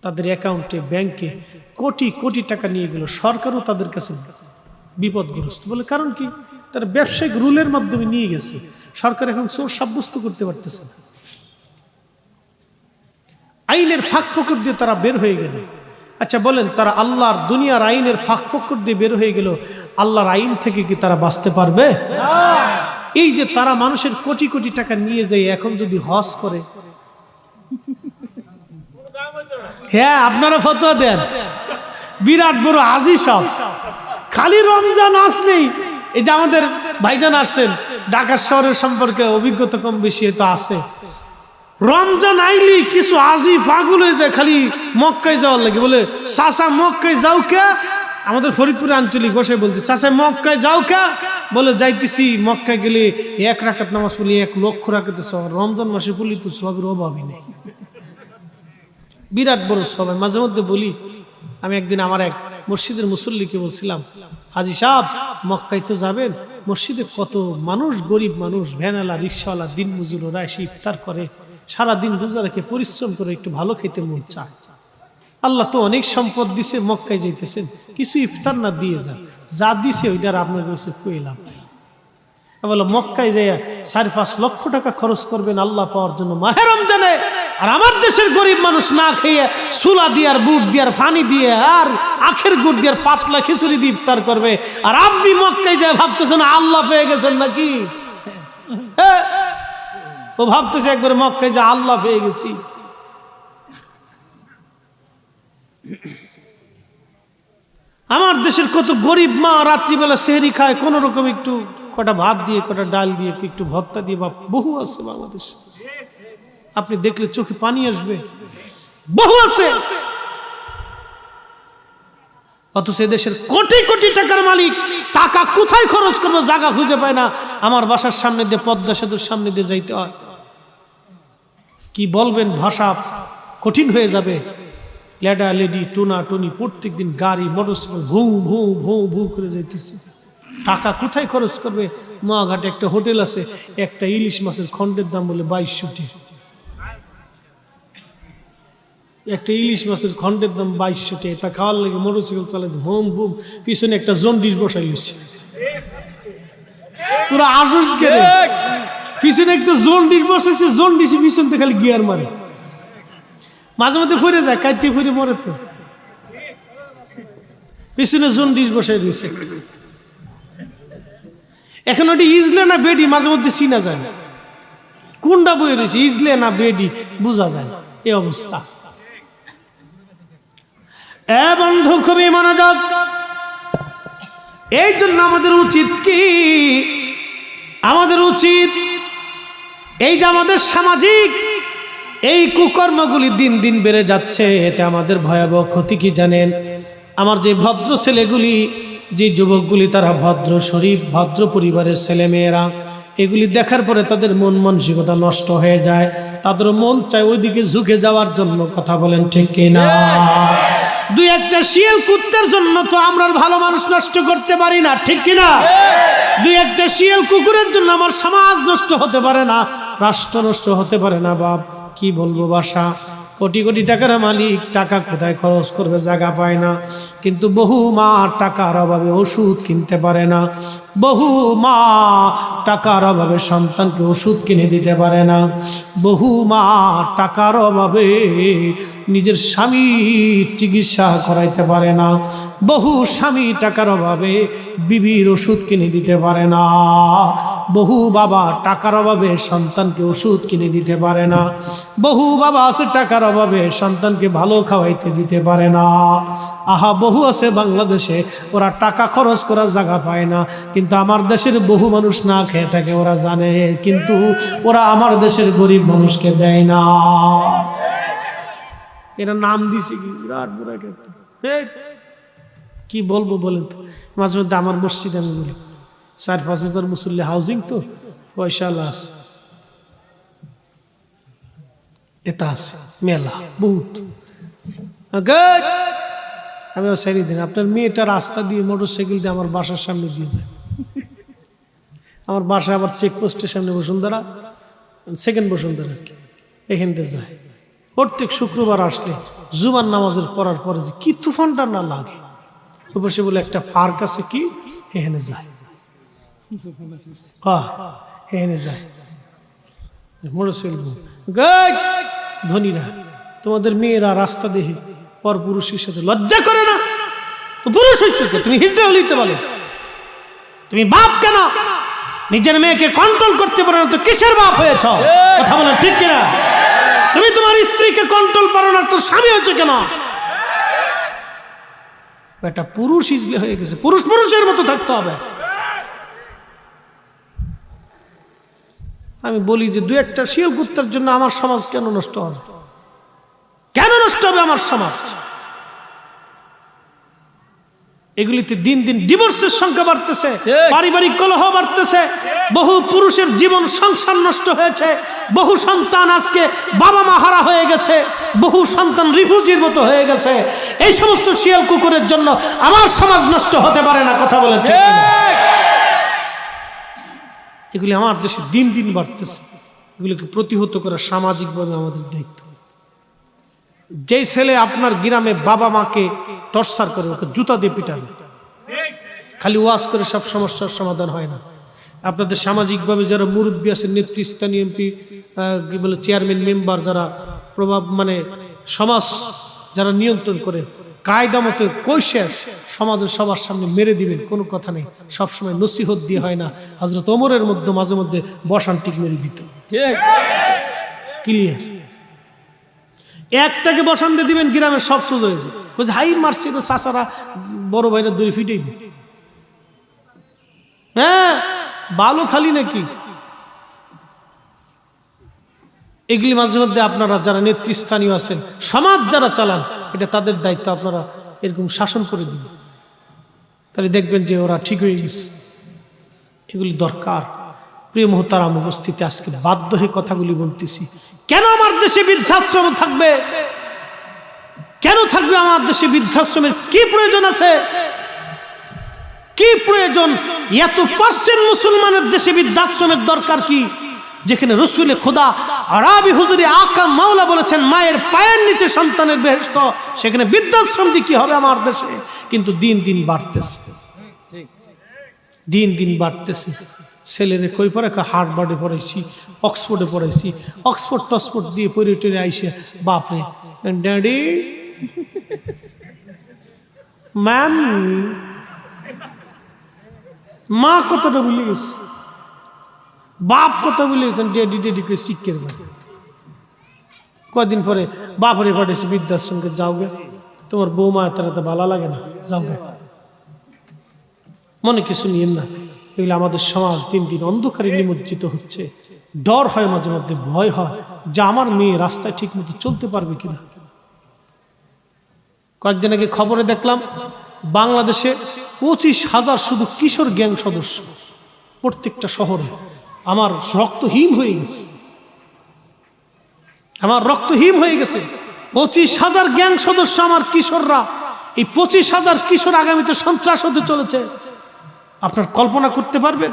তাদের অ্যাকাউন্টে, ব্যাংকে কোটি কোটি টাকা নিয়ে গেল, সরকারও তাদের কাছে বিপদগ্রস্ত। বলে কারণ কি? তারা ব্যবসায়িক রুলের মাধ্যমে নিয়ে গেছে, সরকার এখন চোর সাব্যস্ত করতে পারতেছে না। আইনের ফাঁক ফোকর দিয়ে তারা বের হয়ে গেল। আচ্ছা বলেন, তারা আল্লাহর দুনিয়ার আইনের ফাঁক ফোকর দিয়ে বের হয়ে গেল, আল্লাহর আইন থেকে কি তারা বাঁচতে পারবে? এই যে তারা মানুষের কোটি কোটি টাকা নিয়ে যায়, এখন যদি হজ করে, হ্যাঁ আপনারা ফতোয়া দেন, বিরাট বড় হাজী সাহেব, খালি রমজান আসলেই, এই যে আমাদের ভাইজান আসছেন, ঢাকা শহরের সম্পর্কে অভিজ্ঞতা কম বেশি তো আছে, রমজান আইলি কিছু হাজী পাগল হয়ে যায় খালি মক্কায় যাওয়ার লাগে। বলে চাচা মক্কায় যাও কে? আমাদের ফরিদপুরে আঞ্চলিক ভাষায় বলছে, চাচা মক্কায় যাও কে? বলে যাইতেছি, মক্কায় গেলে 1 রাকাত নামাজ পড়লি 1 লক্ষ রাকাতে সওয়াব, রমজান মাসে পড়লি তো সবের অভাবই নেই। বিরাট বড় সবাই। মাঝে মধ্যে বলি, আমি একদিন আমার এক মসজিদের মুসল্লিকে বলছিলাম, হাজী সাহেব মক্কায় তো যাবেন, মসজিদে কত মানুষ, গরিব মানুষ, ভ্যানওয়ালা, রিক্সাওয়ালা, দিন মজুর, ওরা এসে ইফতার করে, সারাদিন রোজা রেখে পরিশ্রম করে একটু ভালো খেতে মন চায়। আল্লাহ তো অনেক সম্পদ দিছে, মক্কায় যাইতেছেন, কিছু ইফতার না দিয়ে যান, যা দিছে ওইটার আপনার কাছে কইলাম। বলে মক্কায় যাইয়া 4-5 লক্ষ টাকা খরচ করবেন আল্লাহ পাওয়ার জন্য মাহে রমজানে, আর আমার দেশের গরিব মানুষ না খেয়ে সুলা দিয়ে আর বুট দিয়ে আর পানি দিয়ে আর আখের গুড় দিয়ে আর পাতলা খিচুড়ি দিয়ে ইফতার করবে, আর আপনি মক্কায় যায় ভাবতেছেন আল্লাহ পেয়ে গেছেন নাকি? ও ভাবতেছে একবারে মক্কায় যে আল্লাহ পেয়ে গেছি। আমার দেশের কত গরিব মা রাত্রিবেলা সেহরি খায় কোন রকম একটু কটা ভাত দিয়ে কটা ডাল দিয়ে একটু ভর্তা দিয়ে, বা বহু আছে বাংলাদেশ, আপনি দেখলে চোখে পানি আসবে, বহু আছে। অথচ দেশের কোটি কোটি টাকার মালিক টাকা কোথায় খরচ করবো জায়গা খুঁজে পায় না। আমার বাসার সামনে দিয়ে পদ্মা সেতুর সামনে দিয়ে যাইতে হয়, কি বলবেন, ভাষা কঠিন হয়ে যাবে। লেডা লেডি টুনা টুনি প্রত্যেকদিন গাড়ি মোটরসাইকেল ভু ভু ভু ভু করে যাইতেছে, টাকা কোথায় খরচ করবে? নোয়াঘাটে একটা হোটেল আছে, একটা ইলিশ মাছের খন্ডের দাম বলে 2200 টাকা, একটা ইলিশ মাছের খন্ডের দাম 2200 টাকা। তা খাওয়ার লাগে মোটরসাইকেল চালাতে হোম বুম, পিছনে একটা জন্ডিস বসাই দিচ্ছে। তোরা আসুস কেন? পিছনে একটা জন্ডিস বসাইছে, জন্ডিসে পিছন থেকে খালি গিয়ার মারে, মাঝে মধ্যে ফুরে যায়, কাইতে ফুরে মরে তো, পিছনে জন্ডিস বসাই দিয়েছে। এখন ওটি ইজলে না বেডি মাঝে মধ্যে চিনা যায় না, কোনটা বয়ে রয়েছে ইজলে না বেডি বোঝা যায়, এই অবস্থা। এ বন্ধু খুবই মনোযোগ, এই জন্য আমাদের উচিত কি? আমাদের উচিত এই যে আমাদের সামাজিক এই কুকর্মগুলি দিন দিন বেড়ে যাচ্ছে, এতে আমাদের ভয়াবহ ক্ষতি কি জানেন? আমার যে ভদ্র ছেলেগুলি, যে যুবকগুলি, তারা ভদ্র শরীফ ভদ্র পরিবারের ছেলে মেয়েরা, এগুলি দেখার পরে তাদের মন মানসিকতা নষ্ট হয়ে যায়, তাদের মন চায় ওইদিকে ঝুঁকে যাওয়ার জন্য। কথা বলেন ঠিক কিনা? দুই একটা শিয়াল কুত্তার জন্য তো আমরা ভালো মানুষ নষ্ট করতে পারি না, ঠিক কিনা? দুই একটা শিয়াল কুকুরের জন্য আমার সমাজ নষ্ট হতে পারে না, রাষ্ট্র নষ্ট হতে পারে না। বাপ কি বলবো, বাসা কোটি কোটি টাকার মালিক, টাকা কোথায় খরচ করবে জায়গা পায় না। কিন্তু বহু মা টাকার অভাবে ওষুধ কিনতে পারে না, বহু মা টাকার অভাবে সন্তানকে ওষুধ কিনে দিতে পারে না, বহু মা টাকার অভাবে নিজের স্বামীর চিকিৎসা করাইতে পারে না, বহু স্বামী টাকার অভাবে বিবির ওষুধ কিনে দিতে পারে না, বহু বাবা টাকার অভাবে সন্তানকে ওষুধ কিনে দিতে পারে না, বহু বাবা আছে টাকার অভাবে সন্তানকে ভালো খাওয়াইতে দিতে পারে না। আহা, বহু আছে বাংলাদেশে, ওরা টাকা খরচ করার জায়গা পায় না, কিন্তু আমার দেশের বহু মানুষ না খেয়ে থাকে, ওরা জানে, কিন্তু ওরা আমার দেশের গরিব মানুষকে দেয় না। এরা নাম দিছে কি বিরাট বড় একটা, কি বলবো বলেন তো? মাঝে মধ্যে আমার মসজিদে আমি বলি 4-5 হাজার মুসল্লি হাউজিং, তো পয়সা আছে, এটা আছে মেলা বহুত। আমি সারি দিন আপনার মেয়েটা রাস্তা দিয়ে মোটরসাইকেল দিয়ে আমার বাসার সামনে দিয়ে যায়, আমার বাসা আবার চেকপোস্টের সামনে বসুন্ধরা, সেকেন্ড বসুন্ধরা আর কি, এখান থেকে যায়। প্রত্যেক শুক্রবার আসলে জুমার নামাজের পড়ার পরে যে কি তুফানটা না লাগে, বসে বলে একটা পার্ক আছে কি, এখানে যায়, এখানে যায় মোটরসাইকেল। ধনীরা, তোমাদের মেয়েরা রাস্তা দেখে পর পুরুষের সাথে লজ্জা করে না? তো পুরুষ হচ্ছে, তুমি হিজড়া হলিতে বলে, তুমি বাপ কেন? নিজের মেয়েকে কন্ট্রোল করতে পারো না তো কিসের বাপ হয়েছ? কথা বলো ঠিক কিনা? তুমি তোমার স্ত্রীকে কন্ট্রোল পারো না, তোর স্বামী হচ্ছে কেন? একটা পুরুষ হিজড়া হয়ে গেছে, পুরুষ পুরুষের মতো থাকতে হবে। আমি বলি যে 2-1টা শিয়াল কুত্তার জন্য আমার সমাজ কেন নষ্ট হবে? কেন নষ্ট হবে আমার সমাজ? এগুলিতে দিন দিন ডিভোর্সের সংখ্যা বাড়তেছে, পারিবারিক কলহ বাড়তেছে, বহু পুরুষের জীবন সংসার নষ্ট হয়েছে, বহু সন্তান আজকে বাবা মা হারা হয়ে গেছে, বহু সন্তান রিফিউজির মতো হয়ে গেছে। এই সমস্ত শিয়াল কুকুরের জন্য আমার সমাজ নষ্ট হতে পারে না। কথা বলেন ঠিক কিনা? এগুলি আমার দেশে দিন দিন বাড়তেছে, এগুলিকে প্রতিহত করা সামাজিকভাবে আমাদের দায়িত্ব। যেই ছেলে আপনার গ্রামে বাবা মাকে টর্চার করে, ওকে জুতা দিয়ে পিটাবে। খালি ওয়াজ করে সব সমস্যার সমাধান হয় না। আপনাদের সামাজিকভাবে যারা মুরব্বী আছেন, নেতৃস্থানীয় এমপি, কি বলে চেয়ারম্যান, মেম্বার, যারা প্রভাব মানে সমাজ যারা নিয়ন্ত্রণ করে, কায়দা মতো কইসে সমাজের সবার সামনে মেরে দিবেন, কোনো কথা নেই। সবসময় নসিহত দিয়ে হয় না। হযরত ওমরের মধ্যে মাঝে মধ্যে বসান ঠিক মেরে দিত। ক্লিয়ার? একটাকে বসান দিয়ে দিবেন, গ্রামের সব সোজা হয়ে যায়। বলছে হাই মারছে তো চাচারা বড় ভাইরা দড়ি ফিটেই। হ্যাঁ, বালু খালি নাকি? এগুলি মাঝে মধ্যে আপনারা যারা নেতৃস্থানীয় আছেন, সমাজ যারা চালান, এটা তাদের দায়িত্ব। আপনারা এরকম শাসন করে দিবেন, তাহলে দেখবেন যে ওরা ঠিক হয়ে গেছে। এগুলি দরকার। প্রিয় মুহতারাম উপস্থিতি, আজকে বাধ্য হয়ে কথাগুলি বলতেছি। কেন আমার দেশে বৃদ্ধাশ্রম থাকবে? কেন থাকবে আমার দেশে বৃদ্ধাশ্রমের কি প্রয়োজন আছে? কি প্রয়োজন? এত পার্সেন্ট মুসলমানের দেশে বৃদ্ধাশ্রমের দরকার কি? যেখানে রসুলে খোদা আরবি হুজুরি আকা মাওলা বলেছেন মায়ের পায়ের নিচে সন্তানের বেহেশত, সেখানে বৃদ্ধাশ্রম দিয়ে কি হবে আমার দেশে? কিন্তু দিন দিন বাড়তেছে, দিন দিন বাড়তেছে। ছেলেরে কই পড়ে? হার্ভার্ডে পড়াইছি, অক্সফোর্ডে পড়াইছি, অক্সফোর্ড টক্সফোর্ড দিয়ে পড়ে টরে আইসে বাপরে ড্যাডি ম্যাম, মা কতটা ভুলে গেছে, বাপ কথা ভুলে গেছেন, ড্যাডি ড্যাডি করে শিক্ষের ভাই। কদিন পরে বাপরে পাঠিয়েছে বৃদ্ধাশ্রমকে, যাও গে, তোমার বৌমা তারা তো ভালো লাগে না, যাও গে। মনে কিছু নিয়েন না। এগুলো আমাদের সমাজ দিন দিন অন্ধকারে নিমজ্জিত হচ্ছে। ডর হয়, মাঝে মধ্যে ভয় হয় যে আমার মেয়ে রাস্তায় ঠিক মতো চলতে পারবে কিনা। কয়েকদিন আগে খবরে দেখলাম বাংলাদেশে 25,000 শুধু কিশোর গ্যাং সদস্য প্রত্যেকটা শহরে। আমার রক্তহীন হয়ে গেছে, আমার রক্তহীন হয়ে গেছে। 25,000 গ্যাং সদস্য আমার কিশোররা। এই 25,000 কিশোর আগামীতে সন্ত্রাস হতে চলেছে। আপনার কল্পনা করতে পারবেন?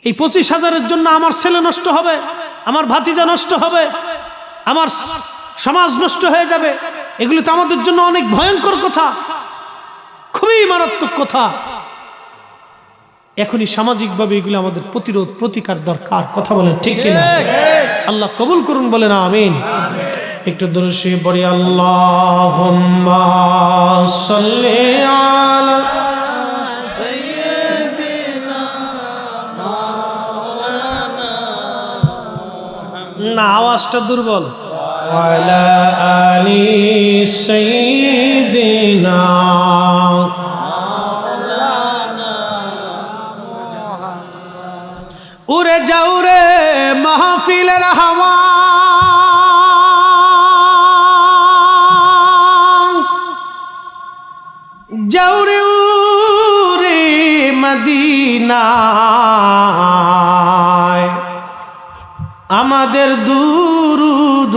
এই 25,000-এর জন্য আমার ছেলে নষ্ট হবে, আমার ভাতিজা নষ্ট হবে, আমার সমাজ নষ্ট হয়ে যাবে। এগুলি তো আমাদের জন্য অনেক ভয়ঙ্কর কথা, খুবই মারাত্মক কথা। এখনই সামাজিকভাবে এগুলো আমাদের প্রতিরোধ প্রতিকার দরকার। কথা বলেন ঠিক কিনা? আল্লাহ কবুল করুন, বলেন আমিন। একটু দরুদ শরীফ পড়ি। আল্লাহুম্মা সাল্লি আলা সাইয়্যিদিনা মাওলানা, না আওয়াজটা দুর্বল। ওয়ালা আলি সাইয়্যিদিনা উড়ে যাও রে মাহফিলের হাওয়া, যাও রে উড়ে মদিনায়, আমাদের দুরুদ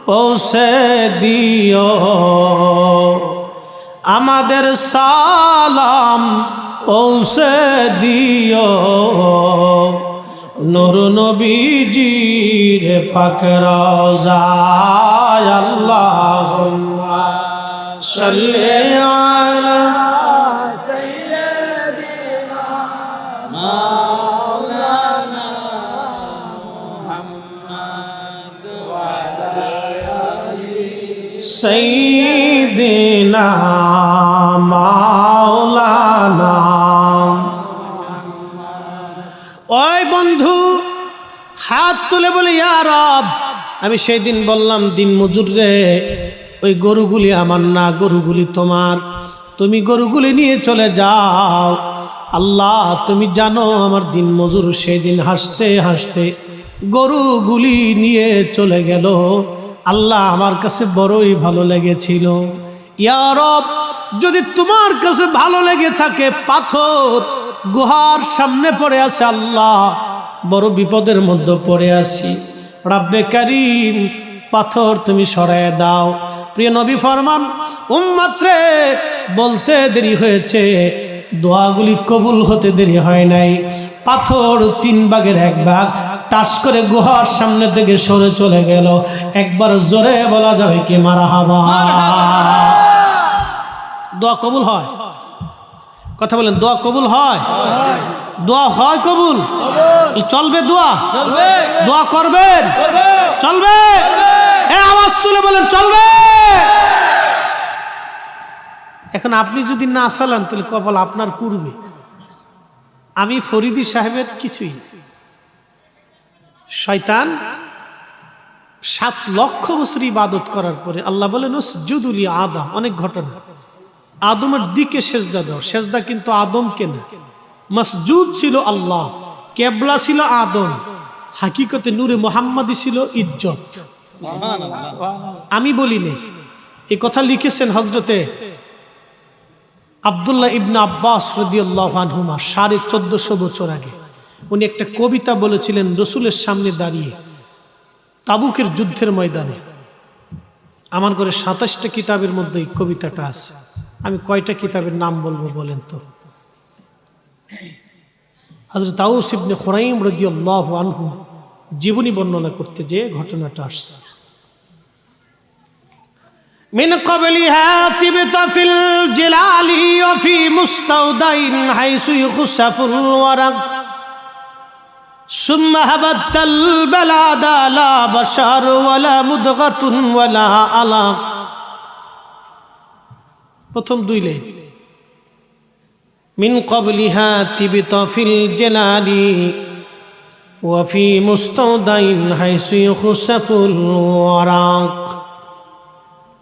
পৌঁছে দিও, আমাদের সালাম পৌঁছে দিও, নূর নবীজির পাক রওজায়। আল্লাহুম্মা সাল্লি আলা সাইয়্যিদিনা মাওলানা মুহাম্মদ ওয়া আলা আলি সাইয়্যিদিনা মাওলানা। ওই বন্ধু হাত তুলে বলে, ইয়া রব, আমি সেই দিন বললাম দিন মজুর রে, ওই গরুগুলি আমার না, গরুগুলি তোমার, তুমি গরুগুলি নিয়ে চলে যাও। আল্লাহ তুমি জানো আমার দিন মজুর সেই দিন হাসতে হাসতে গরুগুলি নিয়ে চলে গেল। আল্লাহ আমার কাছে বড়ই ভালো লেগেছিল। ইয়া রব, যদি তোমার কাছে ভালো লেগে থাকে, পাথর গুহার সামনে পড়ে আছে, আল্লাহ বড় বিপদের মধ্যে পড়ে আছি, রব্বে কারীম পাথর তুমি সরায় দাও। প্রিয় নবী ফরমান, উম্মত রে, বলতে দেরি হয়েছে, দোয়াগুলি কবুল হতে দেরি হয় নাই। পাথর 3 ভাগের 1 ভাগ টাস করে গুহার সামনে থেকে সরে চলে গেল। একবার জোরে বলা যাবে কি মারহাবা? দোয়া কবুল হয়। কথা বলেন, দোয়া কবুল হয়? দোয়া হয় কবুল? চলবে দোয়া? দোয়া করবেন? চলবে? আওয়াজ তুলে বলেন চলবে। এখন আপনি যদি না চালান তাহলে কপাল আপনার পূর্বে। আমি ফরিদি সাহেবের কিছুই, শয়তান 7 লক্ষ বছর ইবাদত করার পরে আল্লাহ বলেন উসজুদুলি আদম, অনেক ঘটনা, আদমের দিকে সেজদা দাও। সেজদা কিন্তু আদমকে না, মসজুদ ছিল আল্লাহ, কেবলা ছিল আদম, হাকিকতে নূরে মুহাম্মাদি ছিল ইজ্জত। আমি বলি নেই, এই কথা লিখেছেন হযরতে আব্দুল্লাহ ইবনে আব্বাস রাদিয়াল্লাহু আনহুমা 1450 বছর আগে। উনি একটা কবিতা বলেছিলেন রসুলের সামনে দাঁড়িয়ে তাবুকের যুদ্ধের ময়দানে। আমার ঘরে 27টা কিতাবের মধ্যে এই কবিতাটা আছে। আমি কয়টা কিতাবের নাম বলবো বলেন তো? হযরত আউস ইবনে খুরাইম রাদিয়াল্লাহু আনহু জীবনী বর্ণনা করতে যে ঘটনাটা আসছে। من قبلها تبت في الجلال وفي مستودع حيث يخسف الورق ثم هبت البلاد لا بشر ولا مدغة ولا علق। প্রথম 2 লাইন, من قبلها تبت في الجلال وفي مستودع حيث يخسف الورق।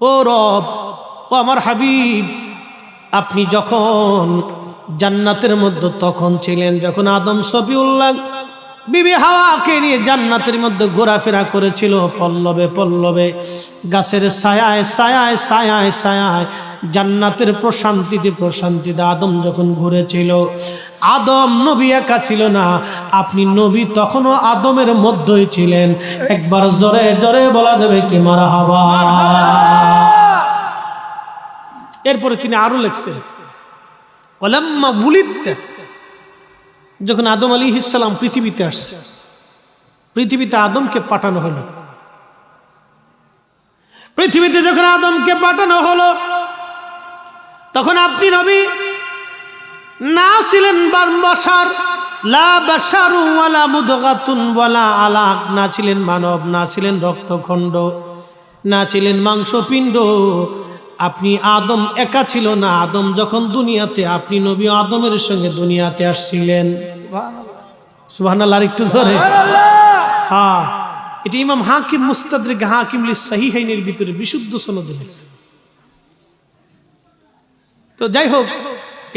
ও রব, ও আমার হাবিব, আপনি যখন জান্নাতের মধ্যে তখন ছিলেন যখন আদম সফিউল্লাহ বিবি হাওয়াকে নিয়ে জান্নাতের মধ্যে ঘোরাফেরা করেছিল, পল্লবে পল্লবে, গাছের ছায়ায় ছায়ায় ছায়ায় ছায়ায়, জান্নাতের প্রশান্তিতে প্রশান্তিতে আদম যখন ঘুরেছিল। আদম নবী একা ছিল না, আপনি নবী তখনও আদমের মধ্যেই ছিলেন। একবার জোরে জোরে বলা যাবে কি মারহাবা। এরপরে তিনি আরো লিখছেন, ওয়ালাম্মা বুলিদতা, যখন আদম আলাইহিস সালাম পৃথিবীতে আসছে, পৃথিবীতে আদমকে পাঠানো হলো। পৃথিবীতে যখন আদমকে পাঠানো হলো তখন আপনি নবী না ছিলেন বাশার, লা বাশারু ওয়ালা মুদগাতুন ওয়ালা আলাক, না ছিলেন মানব, না ছিলেন রক্তখণ্ড, না ছিলেন মাংসপিণ্ড। আপনি আদম একা ছিল না। আদম যখন দুনিয়াতে, আপনি নবী আদমের সঙ্গে দুনিয়াতে আসছিলেন। সুবহানাল্লাহ, একটু জোরে। হ্যাঁ, এটা ইমাম হাকিম মুস্তাদরিক হাকিম লিস সহিহাইনের ভিতরে বিশুদ্ধ সনদে লিখছে। তো যাই হোক,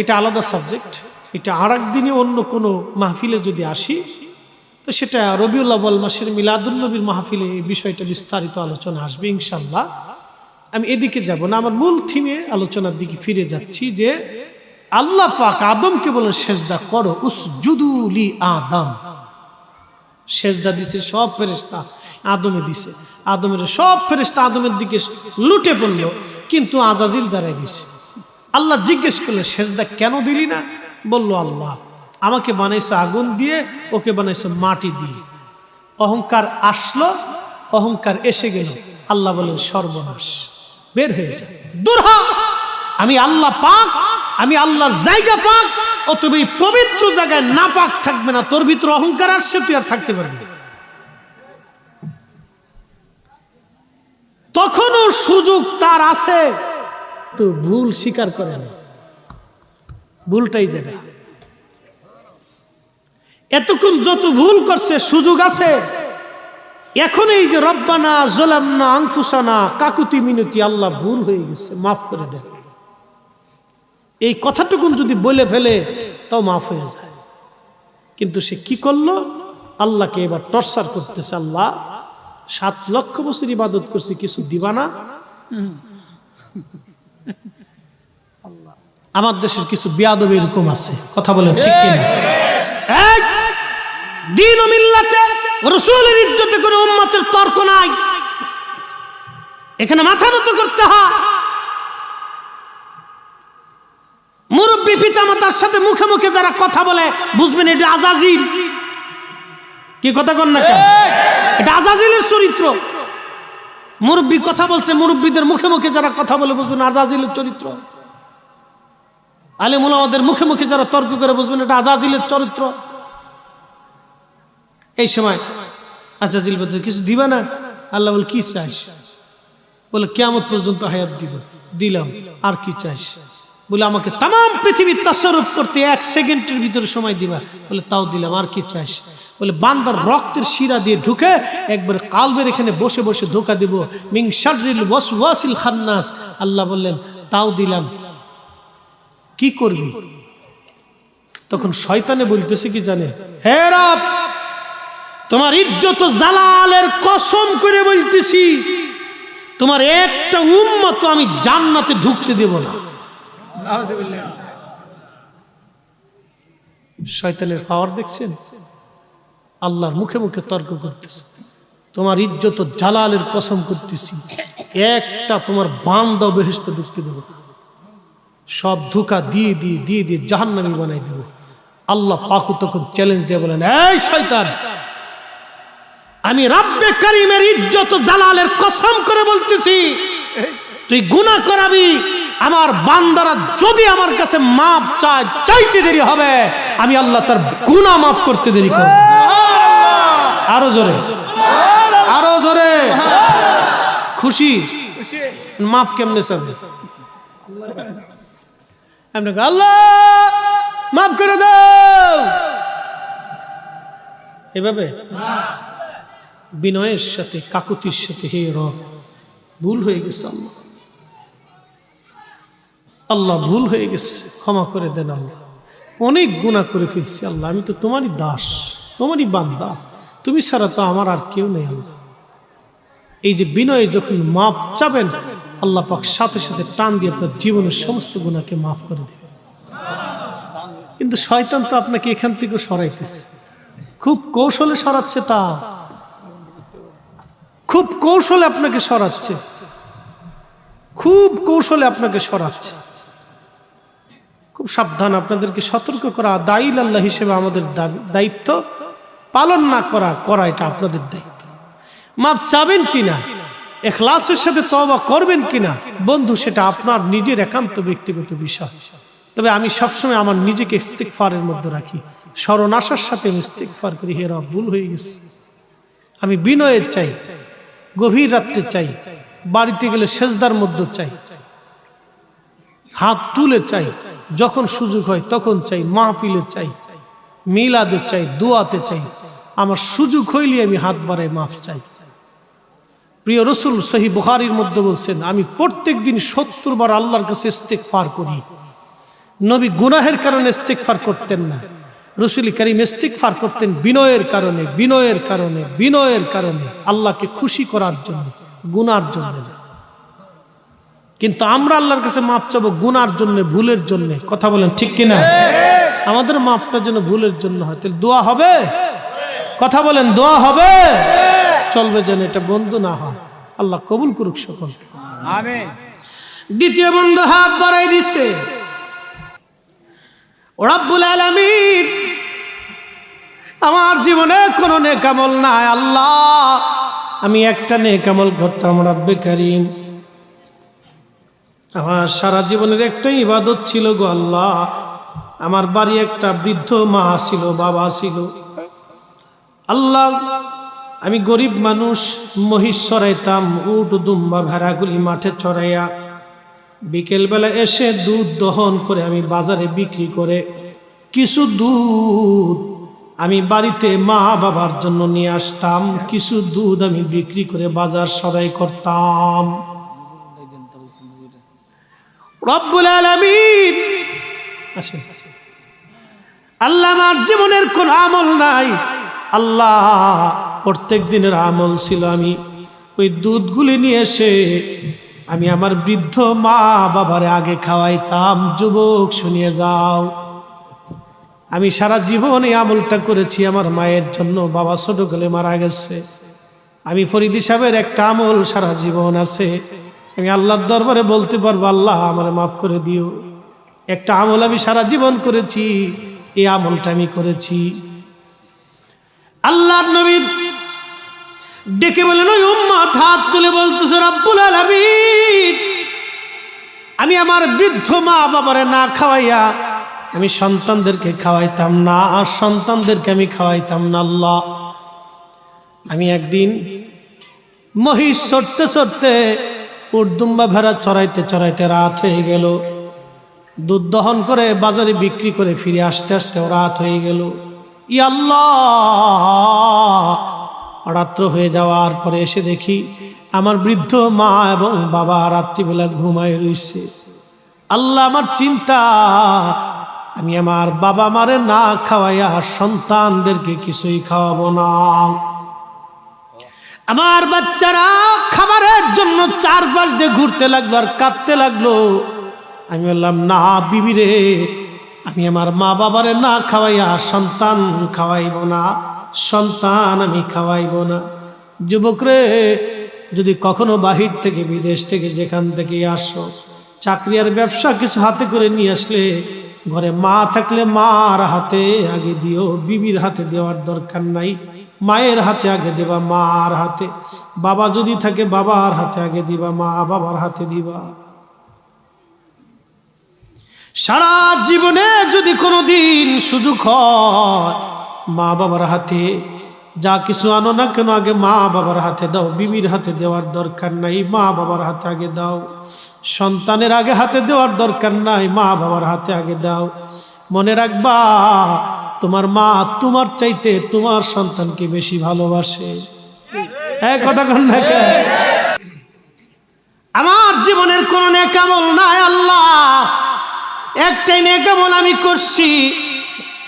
এটা আলাদা সাবজেক্ট। এটা আরেক দিনে অন্য কোনো মাহফিলে যদি আসি তো সেটা রবিউল আউয়াল মাসের মিলাদুন নবীর মাহফিলে এই বিষয়টা বিস্তারিত আলোচনা আসবে ইনশাআল্লাহ। আমি এদিকে যাব না, আমার মূল থিমে আলোচনার দিকে ফিরে যাচ্ছি যে আল্লাহ পাক আদমকে বলেন সেজদা করো, উসজুদু লি আদম। সেজদা দিছে সব ফেরেশতা আদমে দিছে, আদমের সব ফেরেশতা আদমের দিকে লুটে পড়ল, কিন্তু আজাজিল দাঁড়ায় গেছে। আল্লাহ জিজ্ঞেস করলে সেজদা কেন দিলি না? বলল আল্লাহ আমাকে বানাইছে আগুন দিয়ে, ওকে বানাইছে মাটি দিয়ে। অহংকার আসলো, অহংকার এসে গেল। আল্লাহ বলেন সর্বনাশ, বের হয়ে যায়, দূর হ, আমি আল্লাহ পাক, আমি আল্লাহর জায়গা পাক, অতএব এই পবিত্র জায়গায় না পাক থাকবে না। তোর ভিতরে অহংকার আসছে, তুই আর থাকতে পারবি না। তখনও সুযোগ তার আছে, তো ভুল স্বীকার করে না, ভুলটাই যাবে। এতক্ষণ যত ভুল করছে সুযোগ আছে। এখন এই যে রব্বানা যালামনা আনফুসানা কাকুতি মিনতি, আল্লাহ ভুল হয়ে গেছে, মাফ করে দেন, এই কথাটুকুন যদি বলে ফেলে তাও মাফ হয়ে যায়। কিন্তু সে কি করলো? আল্লাহকে এবার টর্চার করতেছে। আল্লাহ 7 লক্ষ বছর ইবাদত করছি, কিছু দিবা না? আমার দেশের কিছু বেয়াদব এরকম আছে, কথা বলেন ঠিক কিনা? দ্বীন ও মিল্লাতে রাসূলের ইজ্জতে কোনো উম্মতের তর্ক নাই, এখানে মাথা নত করতে হয়। মুরব্বী পিতামাতার সাথে মুখে মুখে যারা কথা বলে বুঝবেন এটা আজাজিল। কি কথা কন না কেন? এটা আজাজিলের চরিত্র। মুরব্বী কথা বলছে, মুরব্বীদের মুখে মুখে যারা কথা বলে বুঝবেন আজাজিলের চরিত্র। আলেম ওলামাদের মুখে মুখে যারা তর্ক করে বুঝবেন এটা আজাজিলের চরিত্র। এই সময় আজাজিল বলছে কিছু দিবা না? আল্লাহ বলে কি চাইস? বলে কিয়ামত পর্যন্ত হায়াত দিব। দিলাম। আর কি চাইস? বলে আমাকে তাম পৃথিবীর তাসারুফ করতে 1 সেকেন্ডের ভিতরে সময় দিবা। বলে তাও দিলাম। আর কি চাইস? বলে বান্দার রক্তের শিরা দিয়ে ঢুকে একবার কালবের এখানে বসে বসে ধোকা দিব। মিন শাররিল ওয়াসওয়াসিল খান্নাস। আল্লাহ বললেন তাও দিলাম। কি করবি? তখন শয়তানে বলতেছে কি জানে, হে রব, তোমার ইজ্জত জালালের কসম করে বলতেছি, তোমার একটা উম্মত আমি জান্নাতে ঢুকতে দেব না। শয়তানের পাওয়ার দেখছেন? আল্লাহর মুখে মুখে তর্ক করতেছে, তোমার ইজ্জত জালালের কসম করতেছি, একটা তোমার বান্দা বেহেশতে ঢুকতে দেব না। সব ধোঁকা দিয়ে দিয়ে দিয়ে দিয়ে জাহান্নামী বানাই দেব। আল্লাহ পাক তখন চ্যালেঞ্জ দিয়ে বলেন, এই শয়তান, আমি রব্বে কারীমের ইজ্জত জালালের কসম করে বলতেছি, তুই গুনাহ করাবি, আমার বান্দারা যদি আমার কাছে মাপ চায়, চাইতে দেরি হবে, আমি আল্লাহ তার গুনাহ মাফ করতে দেরি করব। আরো জোরে, আরো জোরে। খুশি? মাফ কেমনে চাবে? আল্লাহ মাফ করে দাও, এভাবে বিনয়ের সাথে কাকুতির সাথে, হে রব ভুল হয়ে গেছে, আল্লাহ আল্লাহ ভুল হয়ে গেছে, ক্ষমা করে দেন আল্লাহ, অনেক গুনাহ করে ফেলছি আল্লাহ, আমি তো তোমারই দাস, তোমারই বান্দা, তুমি ছাড়া তো আমার আর কেউ নেই আল্লাহ। এই যে বিনয়ে যখন মাপ চাবেন, আল্লাহ পাক সাথে সাথে টান দিয়ে আপনার জীবনের সমস্ত গুনাহকে মাফ করে দেবে। কিন্তু শয়তান তো আপনাকে এখান থেকে সরাইতেছে, খুব কৌশলে সরাচ্ছে, তা খুব কৌশলে আপনাকে সরাচ্ছে, খুব কৌশলে আপনাকে সরাচ্ছে। খুব সাবধান, আপনাদেরকে সতর্ক করা দায়ী আল্লাহ হিসেবে আমাদের দায়িত্ব, পালন না করা করা এটা আপনাদের দায়িত্ব। মাপ চাবেন কিনা, ইখলাসের সাথে তওবা করবেন কিনা বন্ধু, সেটা আপনার নিজের একান্ত ব্যক্তিগত বিষয়। তবে আমি সবসময় আমার নিজেকে ইস্তিগফারের মধ্যে রাখি, স্মরণ আসার সাথে আমি ইস্তিগফার করি, হে রব ভুল হয়ে গেছে, আমি বিনয়ে চাই, গভীর রাত্রে চাই, বাড়িতে গেলে সেজদার মধ্যে চাই, হাত তুলে চাই, যখন সুযোগ হয় তখন চাই, মাহফিলে চাই, মিলাদে চাই, দোয়াতে চাই, আমার সুযোগ হইলে আমি হাত বাড়াই, মাফ চাই। প্রিয় রসুল সহিহ বুখারীর মধ্যে বলছেন, আমি প্রত্যেক দিন 70 বার আল্লাহর কাছে ইস্তিগফার করি। নবী গুনাহের কারণে ইস্তিগফার করতেন না, রসুল করিম ইস্তিগফার করতেন বিনয়ের কারণে, বিনয়ের কারণে, বিনয়ের কারণে, আল্লাহকে খুশি করার জন্য, গুনার জন্য না। কিন্তু আমরা আল্লাহর কাছে মাফ চাবো গুনার জন্য, ভুলের জন্য। কথা বলেন ঠিক কিনা? আমাদের মাফটা যেন ভুলের জন্য হয়, তাহলে দোয়া হবে? কথা বলেন, দোয়া হবে? চলবে যেন এটা বন্ধ না হয়। আল্লাহ কবুল করুক সকলকে, আমিন। দ্বিতীয় বন্ধু হাত বাড়াই দিচ্ছে, রব্বুল আলামিন, আমার জীবনে কোনো নেক আমল নাই আল্লাহ, আমি একটা নেক আমল করতাম রব্বে কারীম, আমার সারা জীবনের একটাই ইবাদত ছিল গো আল্লাহ, আমার বাড়ি একটা বৃদ্ধ মা ছিল, বাবা ছিল আল্লাহ, আমি গরিব মানুষ, মহিষ চড়াইতাম, উট দুম্বা ভেড়াগুলি মাঠে চড়াইয়া বিকেলবেলা এসে দুধ দহন করে আমি বাজারে বিক্রি করে কিছু দুধ আমি বাড়িতে মা বাবার জন্য নিয়ে আসতাম, কিছু দুধ আমি বিক্রি করে বাজার সদাই করতাম। রব্বুল আলামিন, আসেন আল্লাহ, আমার জীবনের কোন আমল নাই আল্লাহ, প্রত্যেক দিনের আমল ছিল আমি ওই দুধগুলি নিয়ে এসে আমি আমার বৃদ্ধ মা বাবারে আগে খাওয়াইতাম। যুবক শুনিয়ে যাও, আমি সারা জীবন এই আমলটা করেছি আমার মায়ের জন্য, বাবা ছোটকালে মারা গেছে। আমি ফরিদি সাহেবের একটা আমল সারা জীবন আছে, আমি আল্লাহর দরবারে বলতে পারবো, আল্লাহ আমার মাফ করে দিও, একটা আমল আমি সারা জীবন করেছি, এই আমলটা আমি করেছি। আল্লাহর নবী ডেকে বলেন, ওই উম্মত হাত তুলে বলতেছে, রব্বুল আলামিন, আমি আমার বৃদ্ধ মা বাবারে না খাওয়াইয়া আমি সন্তানদেরকে খাওয়াইতাম না, আর সন্তানদেরকে আমি খাওয়াইতাম না। আল্লাহ, আমি একদিন মহিষ চড়তে চড়তে উর্দুম্বা ভেড়া চড়াইতে চড়াইতে রাত হয়ে গেল। দুধ দহন করে বাজারে বিক্রি করে ফিরে আসতে আসতে রাত হয়ে গেল। ইয়া আল্লাহ, রাত্র হয়ে যাওয়ার পরে এসে দেখি আমার বৃদ্ধ মা এবং বাবা রাত্রিবেলা ঘুমায় রইছে। আল্লাহ, আমার চিন্তা, আমি আমার বাবা মারে না খাওয়াইয়া সন্তানদেরকে কিছুই খাওয়াবো না। আমার বাচ্চারা খাবারের জন্য চারপাশ দিয়ে ঘুরতে লাগলো আর কাঁদতে লাগলো। আমি বললাম, না বিবি রে, আমি আমার মা বাবারে না খাওয়াইয়া সন্তান খাওয়াইব না, সন্তান আমি খাওয়াইব না। যুবক রে, যদি কখনো বাহির থেকে বিদেশ থেকে যেখান থেকে আসো, চাকরি আর ব্যবসা কিছু হাতে করে নিয়ে আসলে ঘরে মা থাকলে মার হাতে আগে দিও, বিবির হাতে দেওয়ার দরকার নাই। মায়ের হাতে আগে দেবা, মার হাতে। বাবা যদি থাকে বাবার হাতে আগে দিবা, মা বাবার হাতে দিবা। সারা জীবনে যদি কোনো দিন সুযোগ হয় মা বাবার হাতে যা কিছু আনো না কেন আগে মা বাবার হাতে দাও, বিবির হাতে দেওয়ার দরকার নাই, মা বাবার হাতে আগে দাও। সন্তানের আগে হাতে দেওয়ার দরকার নাই, মা বাবার হাতে আগে দাও। মনে রাখবা, তোমার মা তোমার চাইতে তোমার সন্তানকে বেশি ভালোবাসে। হ্যাঁ, কথা কন না কেন? আমার জীবনের কোনো নেক আমল নাই, আল্লাহ একটাই নেক আমল আমি করছি।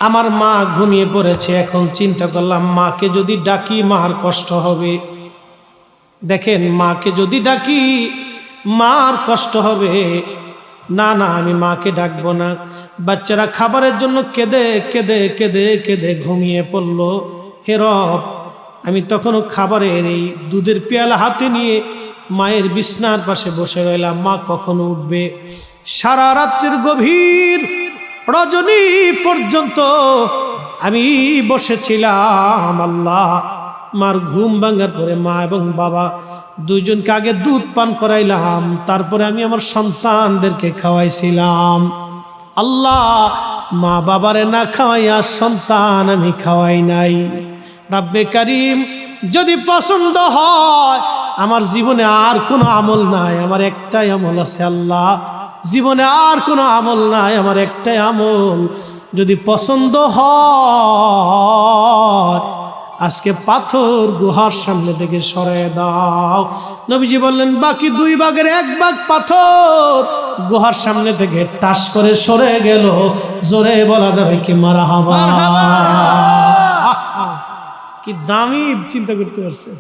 আমার মা ঘুমিয়ে পড়েছে, এখন চিন্তা করলাম মাকে যদি ডাকি মার কষ্ট হবে। দেখেন, মাকে যদি ডাকি মার কষ্ট হবে। না না, আমি মাকে ডাকবো না। বাচ্চারা খাবারের জন্য কেঁদে কেঁদে কেঁদে কেঁদে ঘুমিয়ে পড়লো। হে রব, আমি তখনও খাবারের এই দুধের পেয়ালা হাতে নিয়ে মায়ের বিছনার পাশে বসে রইলাম। মা কখন উঠবে? সারা রাত্রির গভীর রজনী পর্যন্ত আমি বসেছিলাম। আল্লাহ, মার ঘুম ভাঙার পরে মা এবং বাবা দুইজনকে আগে দুধ পান করাইলাম, তারপরে আমি আমার সন্তানদেরকে খাওয়াইছিলাম। আল্লাহ, মা বাবারে না খাওয়াইয়া সন্তান আমি খাওয়াই নাই। রব্বে কারিম, যদি পছন্দ হয় আমার জীবনে আর কোনো আমল নাই, আমার একটাই আমল আছে। আল্লাহ, জীবনে আর কোনো আমল নাই, আমার একটাই আমল। যদি পছন্দ হয় আজকে পাথর গুহার সামনে থেকে সরিয়ে দাও। নবীজি বললেন, বাকি 2 ভাগের 1 ভাগ পাথর গুহার সামনে থেকে টাস করে সরে গেল। জোরে বলা যাবে কি মারহাবা? কি দামি চিন্তা করতে পারছে।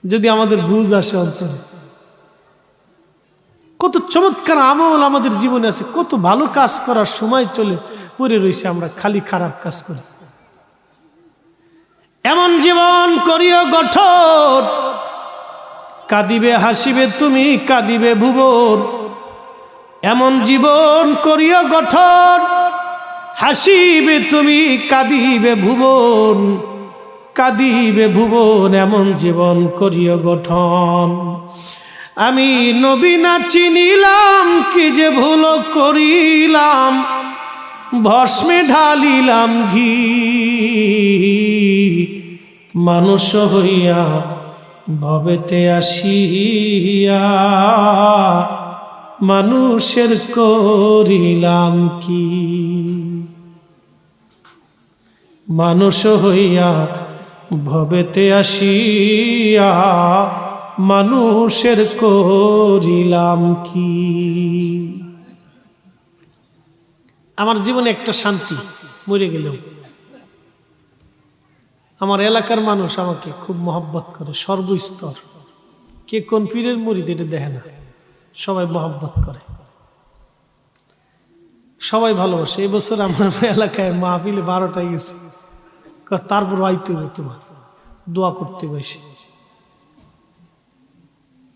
যদি আমাদের বুঝ আসে অন্তরে, কত চমৎকার আমল আমাদের জীবনে আছে, কত ভালো কাজ করার সময় চলে পড়ে রয়েছে, আমরা খালি খারাপ কাজ করি। এমন জীবন করিও গঠন, কাঁদিবে হাসিবে তুমি, কাঁদিবে ভুবন। এমন জীবন করিও গঠন, হাসিবে তুমি, কাঁদিবে ভুবন, কাঁদিবে ভুবন। এমন জীবন করিও গঠন। আমি নবী না চিনিলাম, কি যে ভুল করিলাম, ভস্মে ঢালিলাম ঘি। মানুষ হইয়া ভবেতে আসিয়া মানুষের করিলাম কি। মানুষ হইয়া ভবেতে আসিয়া মানুষের করিলাম কি। আমার জীবনে একটা শান্তি, মরে গেলেও আমার এলাকার মানুষ আমাকে খুব মহব্বত করে, সর্বস্তর। কে কোন পীরের মুরিদ এটা দেখে না, সবাই মহব্বত করে, সবাই ভালোবাসে। এবছর আমার এলাকায় মাহফিলে 12টায় গেছে, তারপর আইতে হবে, তোমার দোয়া করতে বসে।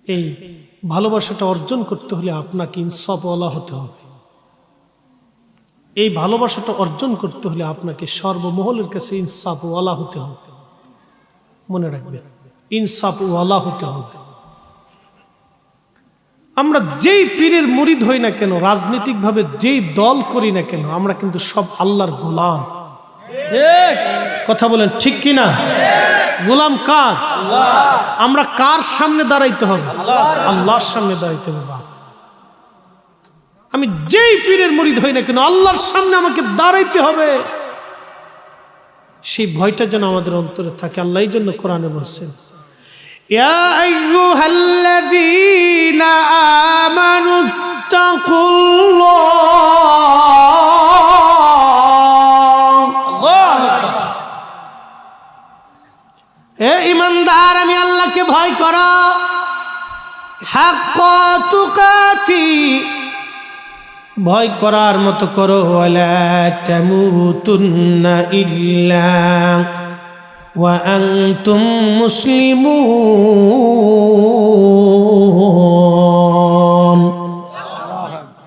এই ভালোবাসাটা অর্জন করতে হলে আপনাকে ইনসাফওয়ালা হতে হবে। এই ভালোবাসাটা অর্জন করতে হলে আপনাকে সর্বমহলের কাছে ইনসাফওয়ালা হতে হবে। মনে রাখবেন, ইনসাফওয়ালা হতে হবে। আমরা যেই পীরের মুরিদ হই না কেন, রাজনৈতিকভাবে যেই দল করি না কেন, আমরা কিন্তু সব আল্লাহর গোলাম। কথা বলেন ঠিক কিনা? গোলাম কার? আমরা কার সামনে দাঁড়াইতে হবে? আল্লাহর সামনে দাঁড়াইতে হবে। আমি যেই পীরের মুরিদ হই না কেন, আল্লাহর সামনে আমাকে দাঁড়াইতে হবে। সেই ভয়টা যেন আমাদের অন্তরে থাকে। আল্লাহ এই জন্য কোরআনে বলছেন, ইয়া আইয়ুহাল্লাযীনা আমানুত্তাকুল্লাহ, হে ঈমানদার, আমি আল্লাহকে ভয় করো। হাক্কা তুকাতি, ভয় করার মতো করো। ওয়ালা তামুতুন্না ইল্লা ওয়া আনতুম মুসলিমুন।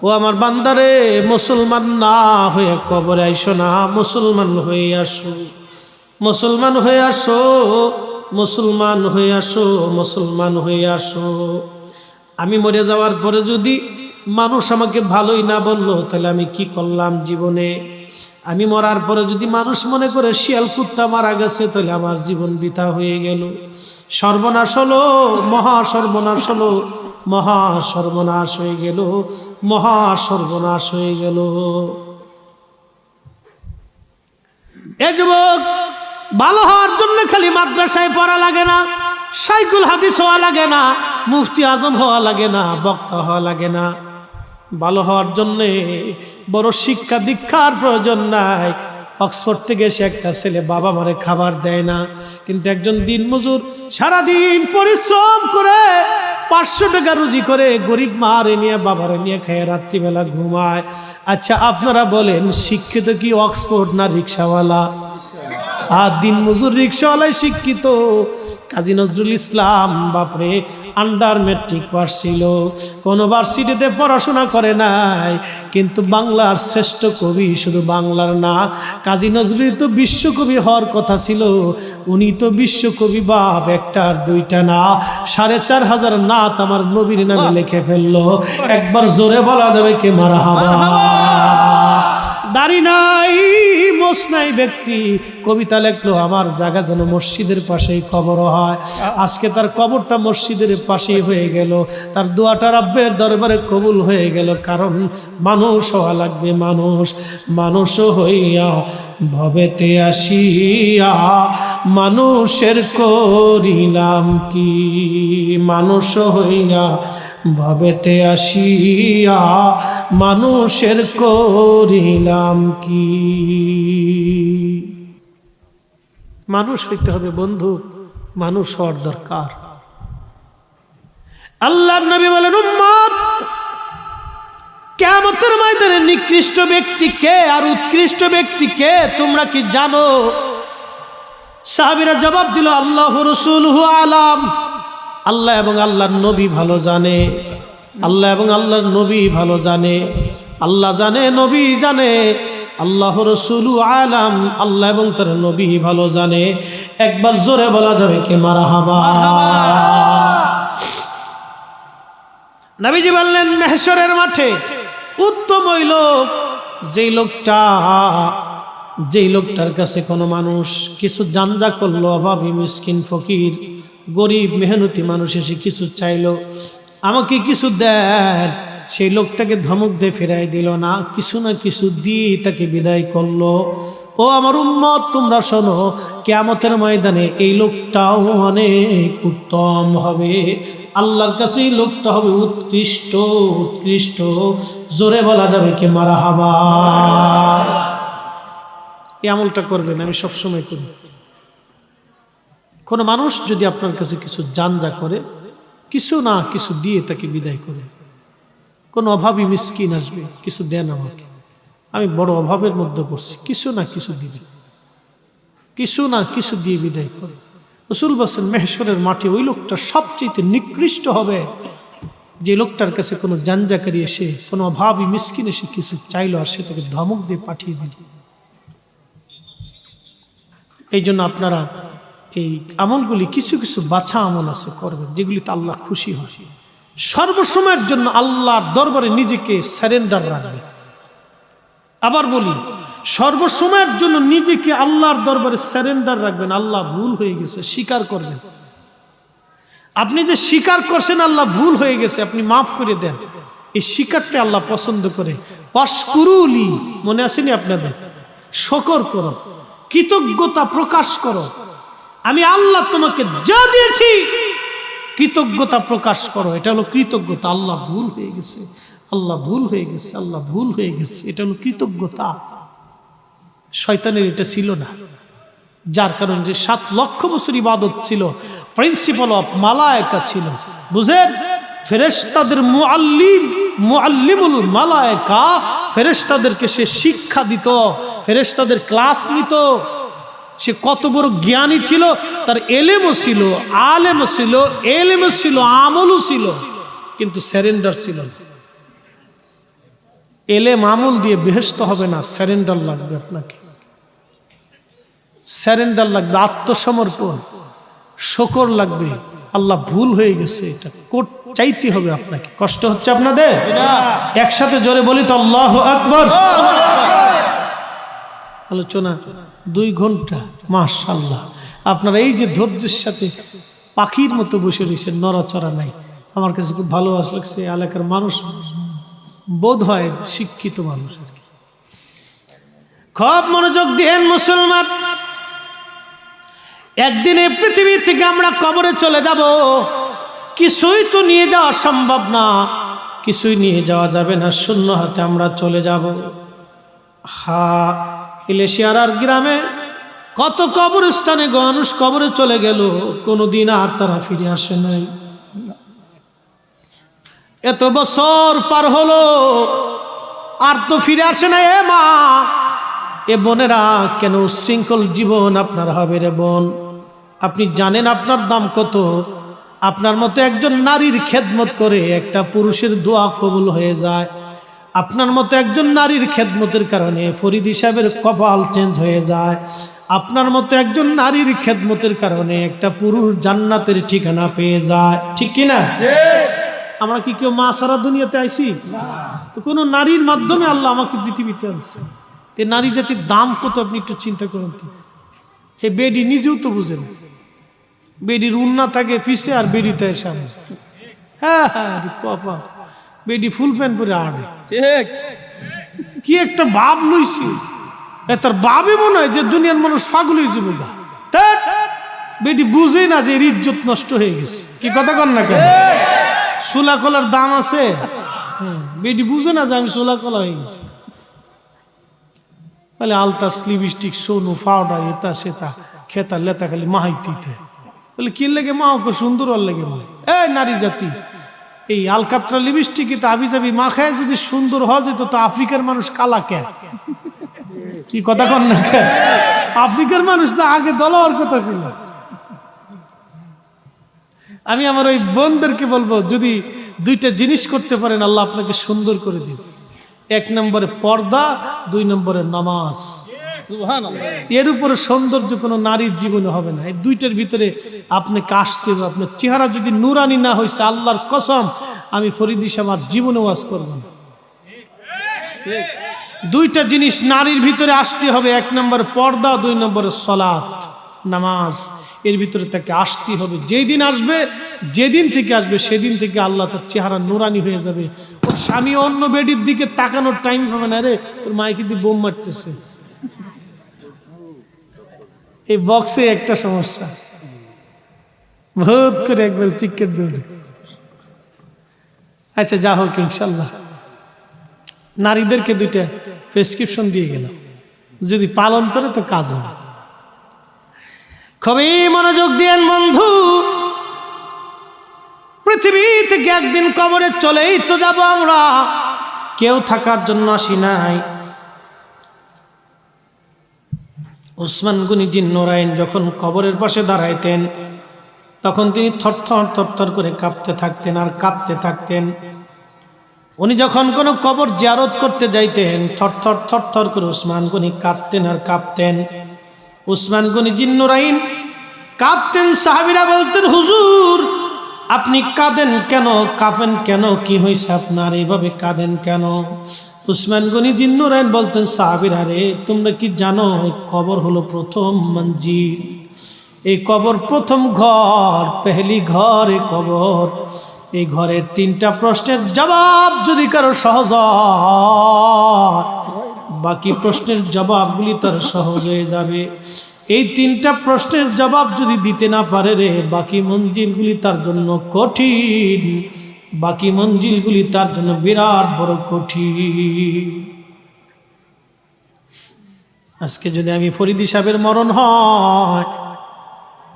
ও আমার বান্দারে, মুসলমান না হয়ে কবরে আইসো না, মুসলমান হয়ে আসো, মুসলমান হয়ে আসো, মুসলমান হয়ে আসো, মুসলমান হয়ে আসো। আমি মরে যাওয়ার পরে যদি মানুষ আমাকে ভালোই না বললো, তাহলে আমি কি করলাম জীবনে? আমি মরার পরে যদি মানুষ মনে করে শিয়াল কুত্তা মারা গেছে, তাহলে আমার জীবন বৃথা হয়ে গেল। সর্বনাশ হলো, মহা সর্বনাশ হলো, মহা সর্বনাশ হয়ে গেল, মহা সর্বনাশ হয়ে গেল। এ যুবক, ভালো হওয়ার জন্য খালি মাদ্রাসায় পড়া লাগে না, শাইখুল হাদিস হওয়া লাগে না, মুফতি আজম হওয়া লাগে না, বক্তা হওয়া লাগে না। ভালো হওয়ার জন্যে বড় শিক্ষা দীক্ষার প্রয়োজন নাই। অক্সফোর্ড থেকে এসে একটা ছেলে বাবা মারে খাবার দেয় না, কিন্তু একজন দিনমজুর সারাদিন পরিশ্রম করে 500 টাকা রুজি করে গরিব মারে নিয়ে বাবারে নিয়ে খেয়ে রাত্রিবেলা ঘুমায়। আচ্ছা আপনারা বলেন, শিক্ষিত কি অক্সফোর্ড না রিক্সাওয়ালা? আর দিনমজুর রিক্সাওয়ালাই শিক্ষিত। কাজী নজরুল ইসলাম বাপরে আন্ডার মেট্রিক পাস ছিল, কোনো ভার্সিটিতে পড়াশোনা করে নাই, কিন্তু বাংলার শ্রেষ্ঠ কবি। শুধু বাংলার না, কাজী নজরুল তো বিশ্বকবি হওয়ার কথা ছিল। উনি তো বিশ্বকবি বাপ, একটার দুইটা না, 4500 নাত আমার নবীর নামে লিখে ফেললো। একবার জোরে বলা যাবে কে মারহাবা? দাড়ি নাই, মোছ নাই ব্যক্তি কবিতা লেখলো, আমার জায়গা যেন মসজিদের পাশেই কবর হয়। আজকে তার কবরটা মসজিদের পাশেই হয়ে গেল, তার দোয়াটা রব্বের দরবারে কবুল হয়ে গেল। কারণ মানুষ হওয়া লাগবে, মানুষ। মানুষ হইয়া ভবেতে আসিয়া মানুষের করিলাম কি? মানুষ হইয়া ভবেতে আসিয়া মানুষের করিলাম কি? মানুষ হইতে হবে বন্ধু, মানুষ হওয়ার দরকার। আল্লাহর নবী বলেন, উম্মত, কিয়ামতের ময়দানে নিকৃষ্ট ব্যক্তি কে আর উৎকৃষ্ট ব্যক্তি কে তোমরা কি জানো? সাহাবীরা জবাব দিল, আল্লাহু রাসূলুহু আলাম। আল্লাহ এবং আল্লাহর নবী ভালো জানে, আল্লাহ এবং আল্লাহর নবী ভালো জানে। আল্লাহ জানে, নবী জানে, আল্লাহ রাসূলু আলাম, আল্লাহ এবং তার নবী ভালো জানে। একবার জোরে বলা যাবে কে মারহাবা? নবীজি বললেন, মাহশরের মাঠে উত্তম ওই লোক, যেই লোকটার কাছে কোনো মানুষ কিছু জানজা করলো, অভাবী মিসকিন ফকির গরিব মেহনতি মানুষ এসে কিছু চাইলো, আমাকে কিছু দেন, সেই লোকটাকে ধমক দিয়ে ফেরাই দিল না, কিছু না কিছু দিয়ে তাকে বিদায় করলো। ও আমার উম্মত, তোমরা শোনো, কিয়ামতের ময়দানে এই লোকটাও অনেক উত্তম হবে। আল্লাহর কাছে এই লোকটা হবে উৎকৃষ্ট, উৎকৃষ্ট। জোরে বলা যাবে কি মারহাবা? এই আমলটা করবেন, আমি সবসময় করি। কোনো মানুষ যদি আপনার কাছে কিছু জানজা করে, কিছু না কিছু দিয়ে তাকে বিদায় করে। কোনো অভাবী মিসকিন আসবে, কিছু দেন আমাকে, আমি বড় অভাবের মধ্যে পড়ছি, কিছু না কিছু দিবে, কিছু না কিছু দিয়ে বিদায় করে। রাসূল বলেন, মাহশরের মাঠে ওই লোকটা সবচেয়ে নিকৃষ্ট হবে, যে লোকটার কাছে কোনো জানজাকারী এসে, কোনো অভাবী মিসকিন এসে কিছু চাইলো, আর সে তাকে ধমক দিয়ে পাঠিয়ে দিল। এই জন্য আপনারা এই আমলগুলি কিছু কিছু বাছা আমল আছে করবেন, যেগুলিতে আল্লাহ খুশি হয়। সর্বসময়ের জন্য আল্লাহর দরবারে নিজেকে সারেন্ডার রাখবে। আবার বলি, সর্বসময়ের জন্য নিজেকে আল্লাহর দরবারে সারেন্ডার রাখবেন। আল্লাহ ভুল হয়ে গেছে স্বীকার করবেন। আপনি যে স্বীকার করছেন আল্লাহ ভুল হয়ে গেছে, আপনি মাফ করে দেন। এই স্বীকারটা আল্লাহ পছন্দ করে। ওয়াশকুরুলি, মনে আসেনি আপনাদের? শুকর করো, কৃতজ্ঞতা প্রকাশ করো। আমি আল্লাহ তোমাকে যা দিয়েছি কৃতজ্ঞতা প্রকাশ করো। এটা হলো কৃতজ্ঞতা। আল্লাহ ভুল হয়ে গেছে, আল্লাহ ভুল হয়ে গেছে, আল্লাহ ভুল হয়ে গেছে, এটা হলো কৃতজ্ঞতা। শয়তানের এটা ছিল না, যার কারণে যে 7 লক্ষ বছর ইবাদত ছিল, প্রিন্সিপাল অফ মালায়েকা ছিল, বুঝেন? ফেরেশতাদের মুআল্লিমুল মালায়েকা, ফেরেশতাদেরকে সে শিক্ষা দিত, ফেরেশতাদের ক্লাস নিত। সে কত বড় জ্ঞানী ছিল, তার এলেমও ছিল, আলেমও ছিল, এলেমও ছিল, আমলও ছিল, কিন্তু সারেন্ডার ছিল না। এলেম আমল দিয়ে বেহেশত হবে না, সারেন্ডার লাগবে আপনাকে। সারেন্ডার লাগবে, আত্মসমর্পণ, শুকর লাগবে। আল্লাহ ভুল হয়ে গেছে, এটা চাইতে হবে আপনাকে। কষ্ট হচ্ছে আপনাদের? একসাথে জোরে বলি তো আল্লাহু আকবার। আলোচনা 2 ঘন্টা, মাশাআল্লাহ। আপনারা এই যে ধৈর্যের সাথে পাখির মতো বসে রয়েছেন, নড়াচড়া নাই, আমার কাছে খুব ভালো লাগছে। এলাকার মানুষ বোধ হয় শিক্ষিত মানুষ আর কি। খুব মনোযোগ দিয়েন মুসলমান। একদিন এই পৃথিবী থেকে আমরা কবরে চলে যাব। কিছুই তো নিয়ে যাওয়া সম্ভব না, কিছুই নিয়ে যাওয়া যাবে না, শূন্য হাতে আমরা চলে যাব। ইলেশিয়ার গ্রামে কত কবরস্থানে মানুষ কবরে চলে গেল, কোনোদিন আর তারা ফিরে আসে নাই। এত বছর পার হলো, আর তো ফিরে আসে না। এ মা, এ বোনেরা, কেন শৃঙ্খল জীবন আপনার হবে রে বোন? আপনি জানেন আপনার দাম কত? আপনার মতো একজন নারীর খেদমত করে একটা পুরুষের দোয়া কবুল হয়ে যায়। আপনার মতো একজন নারীর খেদমতের কারণে ফরিদি সাহেবের কপাল চেঞ্জ হয়ে যায়। আপনার মতো একজন নারীর খেদমতের কারণে একটা পুরুষ জান্নাতের ঠিকানা পেয়ে যায়। ঠিক কিনা? আমরা কি কেউ মা সারা দুনিয়াতে আইছি? তো কোনো নারীর মাধ্যমে আল্লাহ আমাকে পৃথিবীতে আনছে। এই নারী জাতির দাম কত আপনি একটু চিন্তা করেন তো। সে বেডি নিজেও তো বুঝেন, বেডির উন্না থাকে পিছে আর বেডিতে সামনে। হ্যাঁ হ্যাঁ, কপা বেডি ফুল প্যান্ট পরে আড়ে, কি একটা ভাব লইছি। তার বাবে মনে হয় যে দুনিয়ার মানুষ পাগল হয়ে যাবে। বেডি বুঝে না যে এর ইজ্জত নষ্ট হয়ে গেছে। কি কথা কন না কেন? সোলা কলার দাম আছে, বেডি বুঝে না যে আমি সোলা কলা হয়ে গেছি। বলে আলতাস, লিপস্টিক, সোনু, পাউডার, এটা সেটা খেতা লেতা খালি মাহাইতে। বলে কি লেগে মা, ওকে সুন্দর আর লেগে মা। এই নারী জাতি, এই আলকাত্রা লিপস্টিক এটা আবি যাবি মাখায় যদি সুন্দর হওয়া যেত তো আফ্রিকার মানুষ কালা কে? কি কথা কন না কে? আফ্রিকার মানুষ তো আগে দলার কথা ছিল। আমি আমার ওই বোনদেরকে বলবো, যদি 2টা জিনিস করতে পারেন আল্লাহ আপনাকে সুন্দর করে দিন। 1 নম্বরে পর্দা, 2 নম্বরে নামাজ। এর উপরে সৌন্দর্য কোনো নারীর জীবনে হবে না। এই 2টার ভিতরে আপনাকে আসতে হবে। আপনার চেহারা যদি নুরানি না হয়েছে, আল্লাহর কসম আমি ফরিদি সাহেব আর জীবনে ওয়াজ করব না। 2টা জিনিস নারীর ভিতরে আসতে হবে। 1 নম্বরে পর্দা, 2 নম্বরে সালাত, নামাজ। এর ভিতরে তাকে আসতে হবে। যেদিন আসবে, যেদিন থেকে আসবে, সেদিন থেকে আল্লাহ তার চেহারা নুরানি হয়ে যাবে। ওর স্বামী অন্য বেডির দিকে তাকানোর টাইম হবে না। রে ওর মাইকে দিয়ে বোম মারতেছে। এই বক্সে একটা সমস্যা, বহুত করে একবার চিকেট দৌড়ে। আচ্ছা, যা হোক, ইনশাল্লাহ নারীদেরকে 2টা প্রেসক্রিপশন দিয়ে গেল, যদি পালন করে তো কাজ হবে। খুবই মনোযোগ দিয়েন বন্ধু। পৃথিবী থেকে একদিন কবরে চলেই তো যাব আমরা, কেউ থাকার জন্য আসি নাই। উসমান গনি জিন্নুরাইন যখন কবরের পাশে দাঁড়াইতেন, তখন তিনি থরথর থরথর করে কাঁপতে থাকতেন আর কাঁপতে থাকতেন। উনি যখন কোনো কবর জিয়ারত করতে যাইতেন, থরথর থরথর করে উসমান গনি কাঁপতেন আর কাঁপতেন। উসমান গনি জিন্নুরাইন কাঁপতেন। সাহাবীরা বলতেন, হুজুর আপনি কাঁদেন কেন, কাঁপেন কেন, কি হয়েছে আপনার, এইভাবে কাঁদেন কেন? উসমান গনি জিন্নুরাইন বলতেন, সাহাবীরা রে, তোমরা কি জানো এই কবর হলো প্রথম মঞ্জিল, এই কবর প্রথম ঘর, পেহলি ঘর এই কবর। এই ঘরের 3টা প্রশ্নের জবাব যদি কারো সহজ হয়, বাকি প্রশ্নের জবাবগুলি তার সহজ হয়ে যাবে। এই 3টা প্রশ্নের জবাব যদি দিতে না পারে রে, বাকি মঞ্জিলগুলি তার জন্য কঠিন, বাকি মঞ্জিলগুলি তার জন্য বিরাট বড় কঠিন। আজকে যদি আমি ফরিদি সাহেবের মরণ হয়,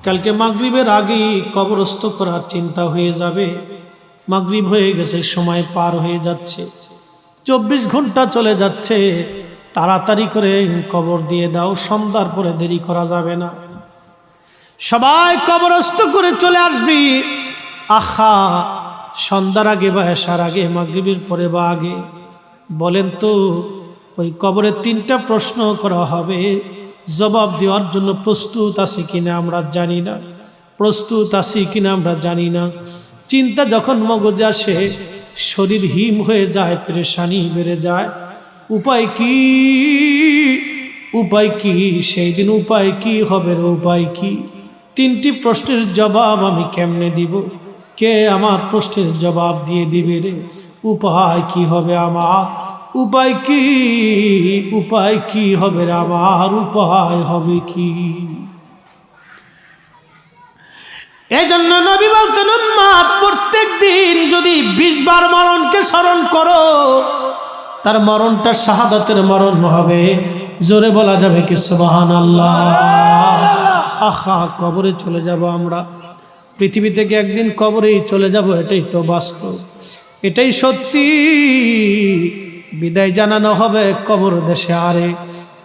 কালকে মাগরিবের আগেই কবরস্থ করার চিন্তা হয়ে যাবে। মাগরিব হয়ে গেছে, সময় পার হয়ে যাচ্ছে, 24 ঘন্টা চলে যাচ্ছে। তাড়াতাড়ি করে কবর দিয়ে দাও, সন্ধ্যার পরে দেরি করা যাবে না। সবাই কবরস্থ করে চলে আসবি। আহা, সন্ধ্যার আগে বা এশার আগে, মাগরিবের পরে বা আগে, বলেন তো ওই কবরে 3টা প্রশ্ন করা হবে, জবাব দেওয়ার জন্য প্রস্তুত আছি কিনা আমরা জানি না, প্রস্তুত আছি কিনা আমরা জানি না। চিন্তা যখন মগজে আসে, শরীর হিম হয়ে যায়, পেরেশানি বেড়ে যায়। উপায় কি, উপায় কি, সেই দিন উপায় কি হবে রে, উপায় কি? 3টি প্রশ্নের জবাব আমি কেমনে দিব? কে আমার প্রশ্নের জবাব দিয়ে দিবে রে? উপায় কি হবে আমার, উপায় কি, উপায় কি হবে রে আমার, উপায় হবে কি? এই জন্য নবী বলতেন, উম্মত প্রত্যেক দিন যদি 20 বার মরণকে স্মরণ করো, তার মরণটা শাহাদাতের মরণ হবে। জোরে বলা যাবে কি সুবহানাল্লাহ? আহা, কবরে চলে যাব আমরা, পৃথিবী থেকে একদিন কবরেই চলে যাব, এটাই তো বাস্তব, এটাই সত্যি। বিদায় জানানো হবে কবর দেশে। আরে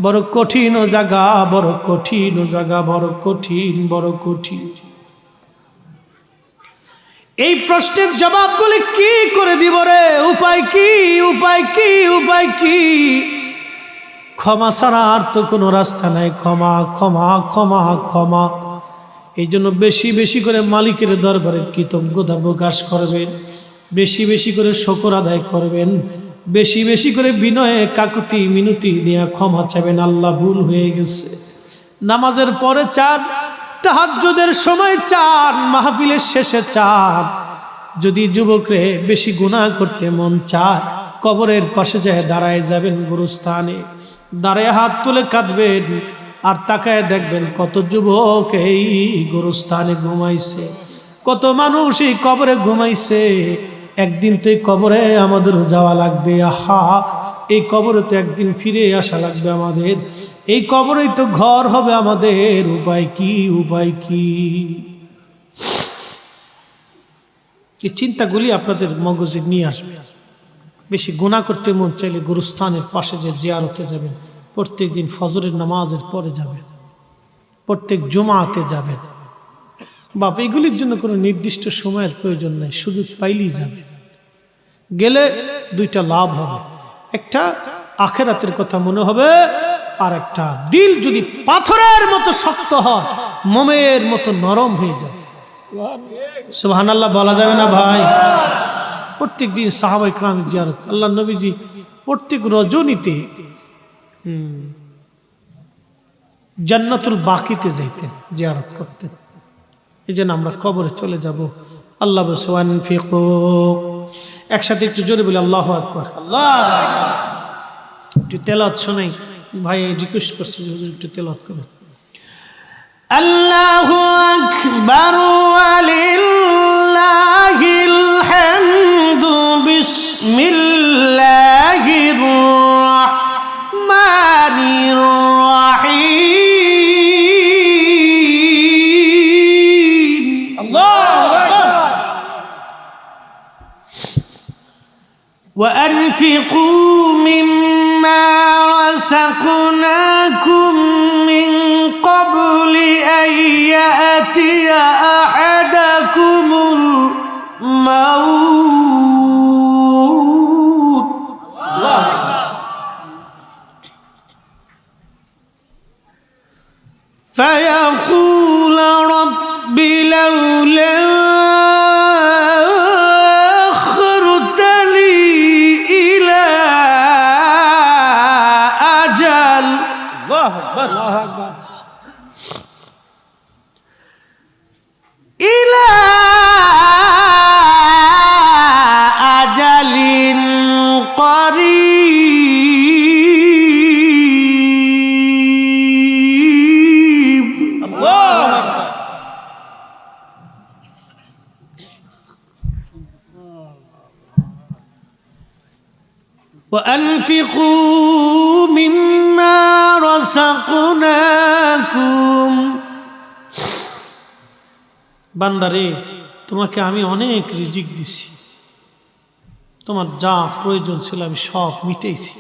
বড় কঠিন জায়গা, বড় কঠিন জায়গা, বড় কঠিন, বড় কঠিন। এই প্রশ্নের জবাবগুলি কি করে দিব রে? উপায় কি, উপায় কি, উপায় কি? ক্ষমা ছাড়া আর তো কোনো রাস্তা নাই। ক্ষমা, ক্ষমা, ক্ষমা, ক্ষমা। এই জন্য বেশি বেশি করে মালিকের দরবারে কৃতজ্ঞতা প্রকাশ করবেন, বেশি বেশি করে শুকর আদায় করবেন, বেশি বেশি করে বিনয়ে কাকুতি মিনতি দিয়ে ক্ষমা চাবেন, আল্লাহ ভুল হয়ে গেছে। নামাজের পরে চান, তাহাজ্জুদের সময় চান, মাহফিলের শেষে চান। যদি যুবকরে বেশি গুনাহ করতে মন চায়, কবরের পাশে যায় দাঁড়ায় যাবেন, গুরুস্থানে দাঁড়ায় হাত তুলে কাঁদবেন, আর তাকায় দেখবেন কত যুবক এই গুরুস্থানে ঘুমাইছে, কত মানুষ এই কবরে ঘুমাইছে। একদিন তো এই কবরে আমাদেরও যাওয়া লাগবে। আহা, এই কবরে তো একদিন ফিরে আসা লাগবে আমাদের, এই কবরেই তো ঘর হবে আমাদের। উপায় কি, উপায় কি? এই চিন্তাগুলি আপনাদের মগজে নিয়ে আসবে। বেশি গুনাহ করতে মন চাইলে গুরুস্থানের পাশে যে জিয়ারতে যাবেন, প্রত্যেক দিন ফজরের নামাজের পরে যাবেন, প্রত্যেক জুমাতে যাবেন। বাপ, এগুলির জন্য কোনো নির্দিষ্ট সময়ের প্রয়োজন নেই, সুযোগ পাইলেই যাবে। গেলে 2টা লাভ হবে, একটা আখেরাতের কথা মনে হবে, আর একটা দিল যদি পাথরের মতো শক্ত হয়, মোমের মতো নরম হয়ে যাবে। সুবহানাল্লাহ বলা যাবে না ভাই? প্রত্যেক দিন সাহাবায়ে কেরামের জিয়ারত, আল্লাহ নবীজি প্রত্যেক রজনীতে জান্নাতুল বাকিতে যাইতেন, জিয়ারত করতেন। এই জন্য আমরা কবরে চলে যাব। আল্লাহ ওয়ানফিকু, একসাথে একটু জোরে বলি আল্লাহু আকবার। একটু তেলাওয়াত শোনাই, ভাই রিকোয়েস্ট করছি হুজুর একটু তেলাওয়াত করেন। আল্লাহু আকবার ওয়ালিল্লাহিল হামদু, বিসমিল্লাহির রাহমানির রাহিম। আল্লাহু আকবার। وأنفقوا مما رزقناكم من قبل أن يأتي أحدكم الموت فيقول رب لولا ইলা আজালিন করিব আল্লাহু আকবার। وأنفقوا مما رزقناكم বান্দারে তোমাকে আমি অনেক রিজিক দিছি, তোমার যা প্রয়োজন ছিল আমি সব মিটাইছি।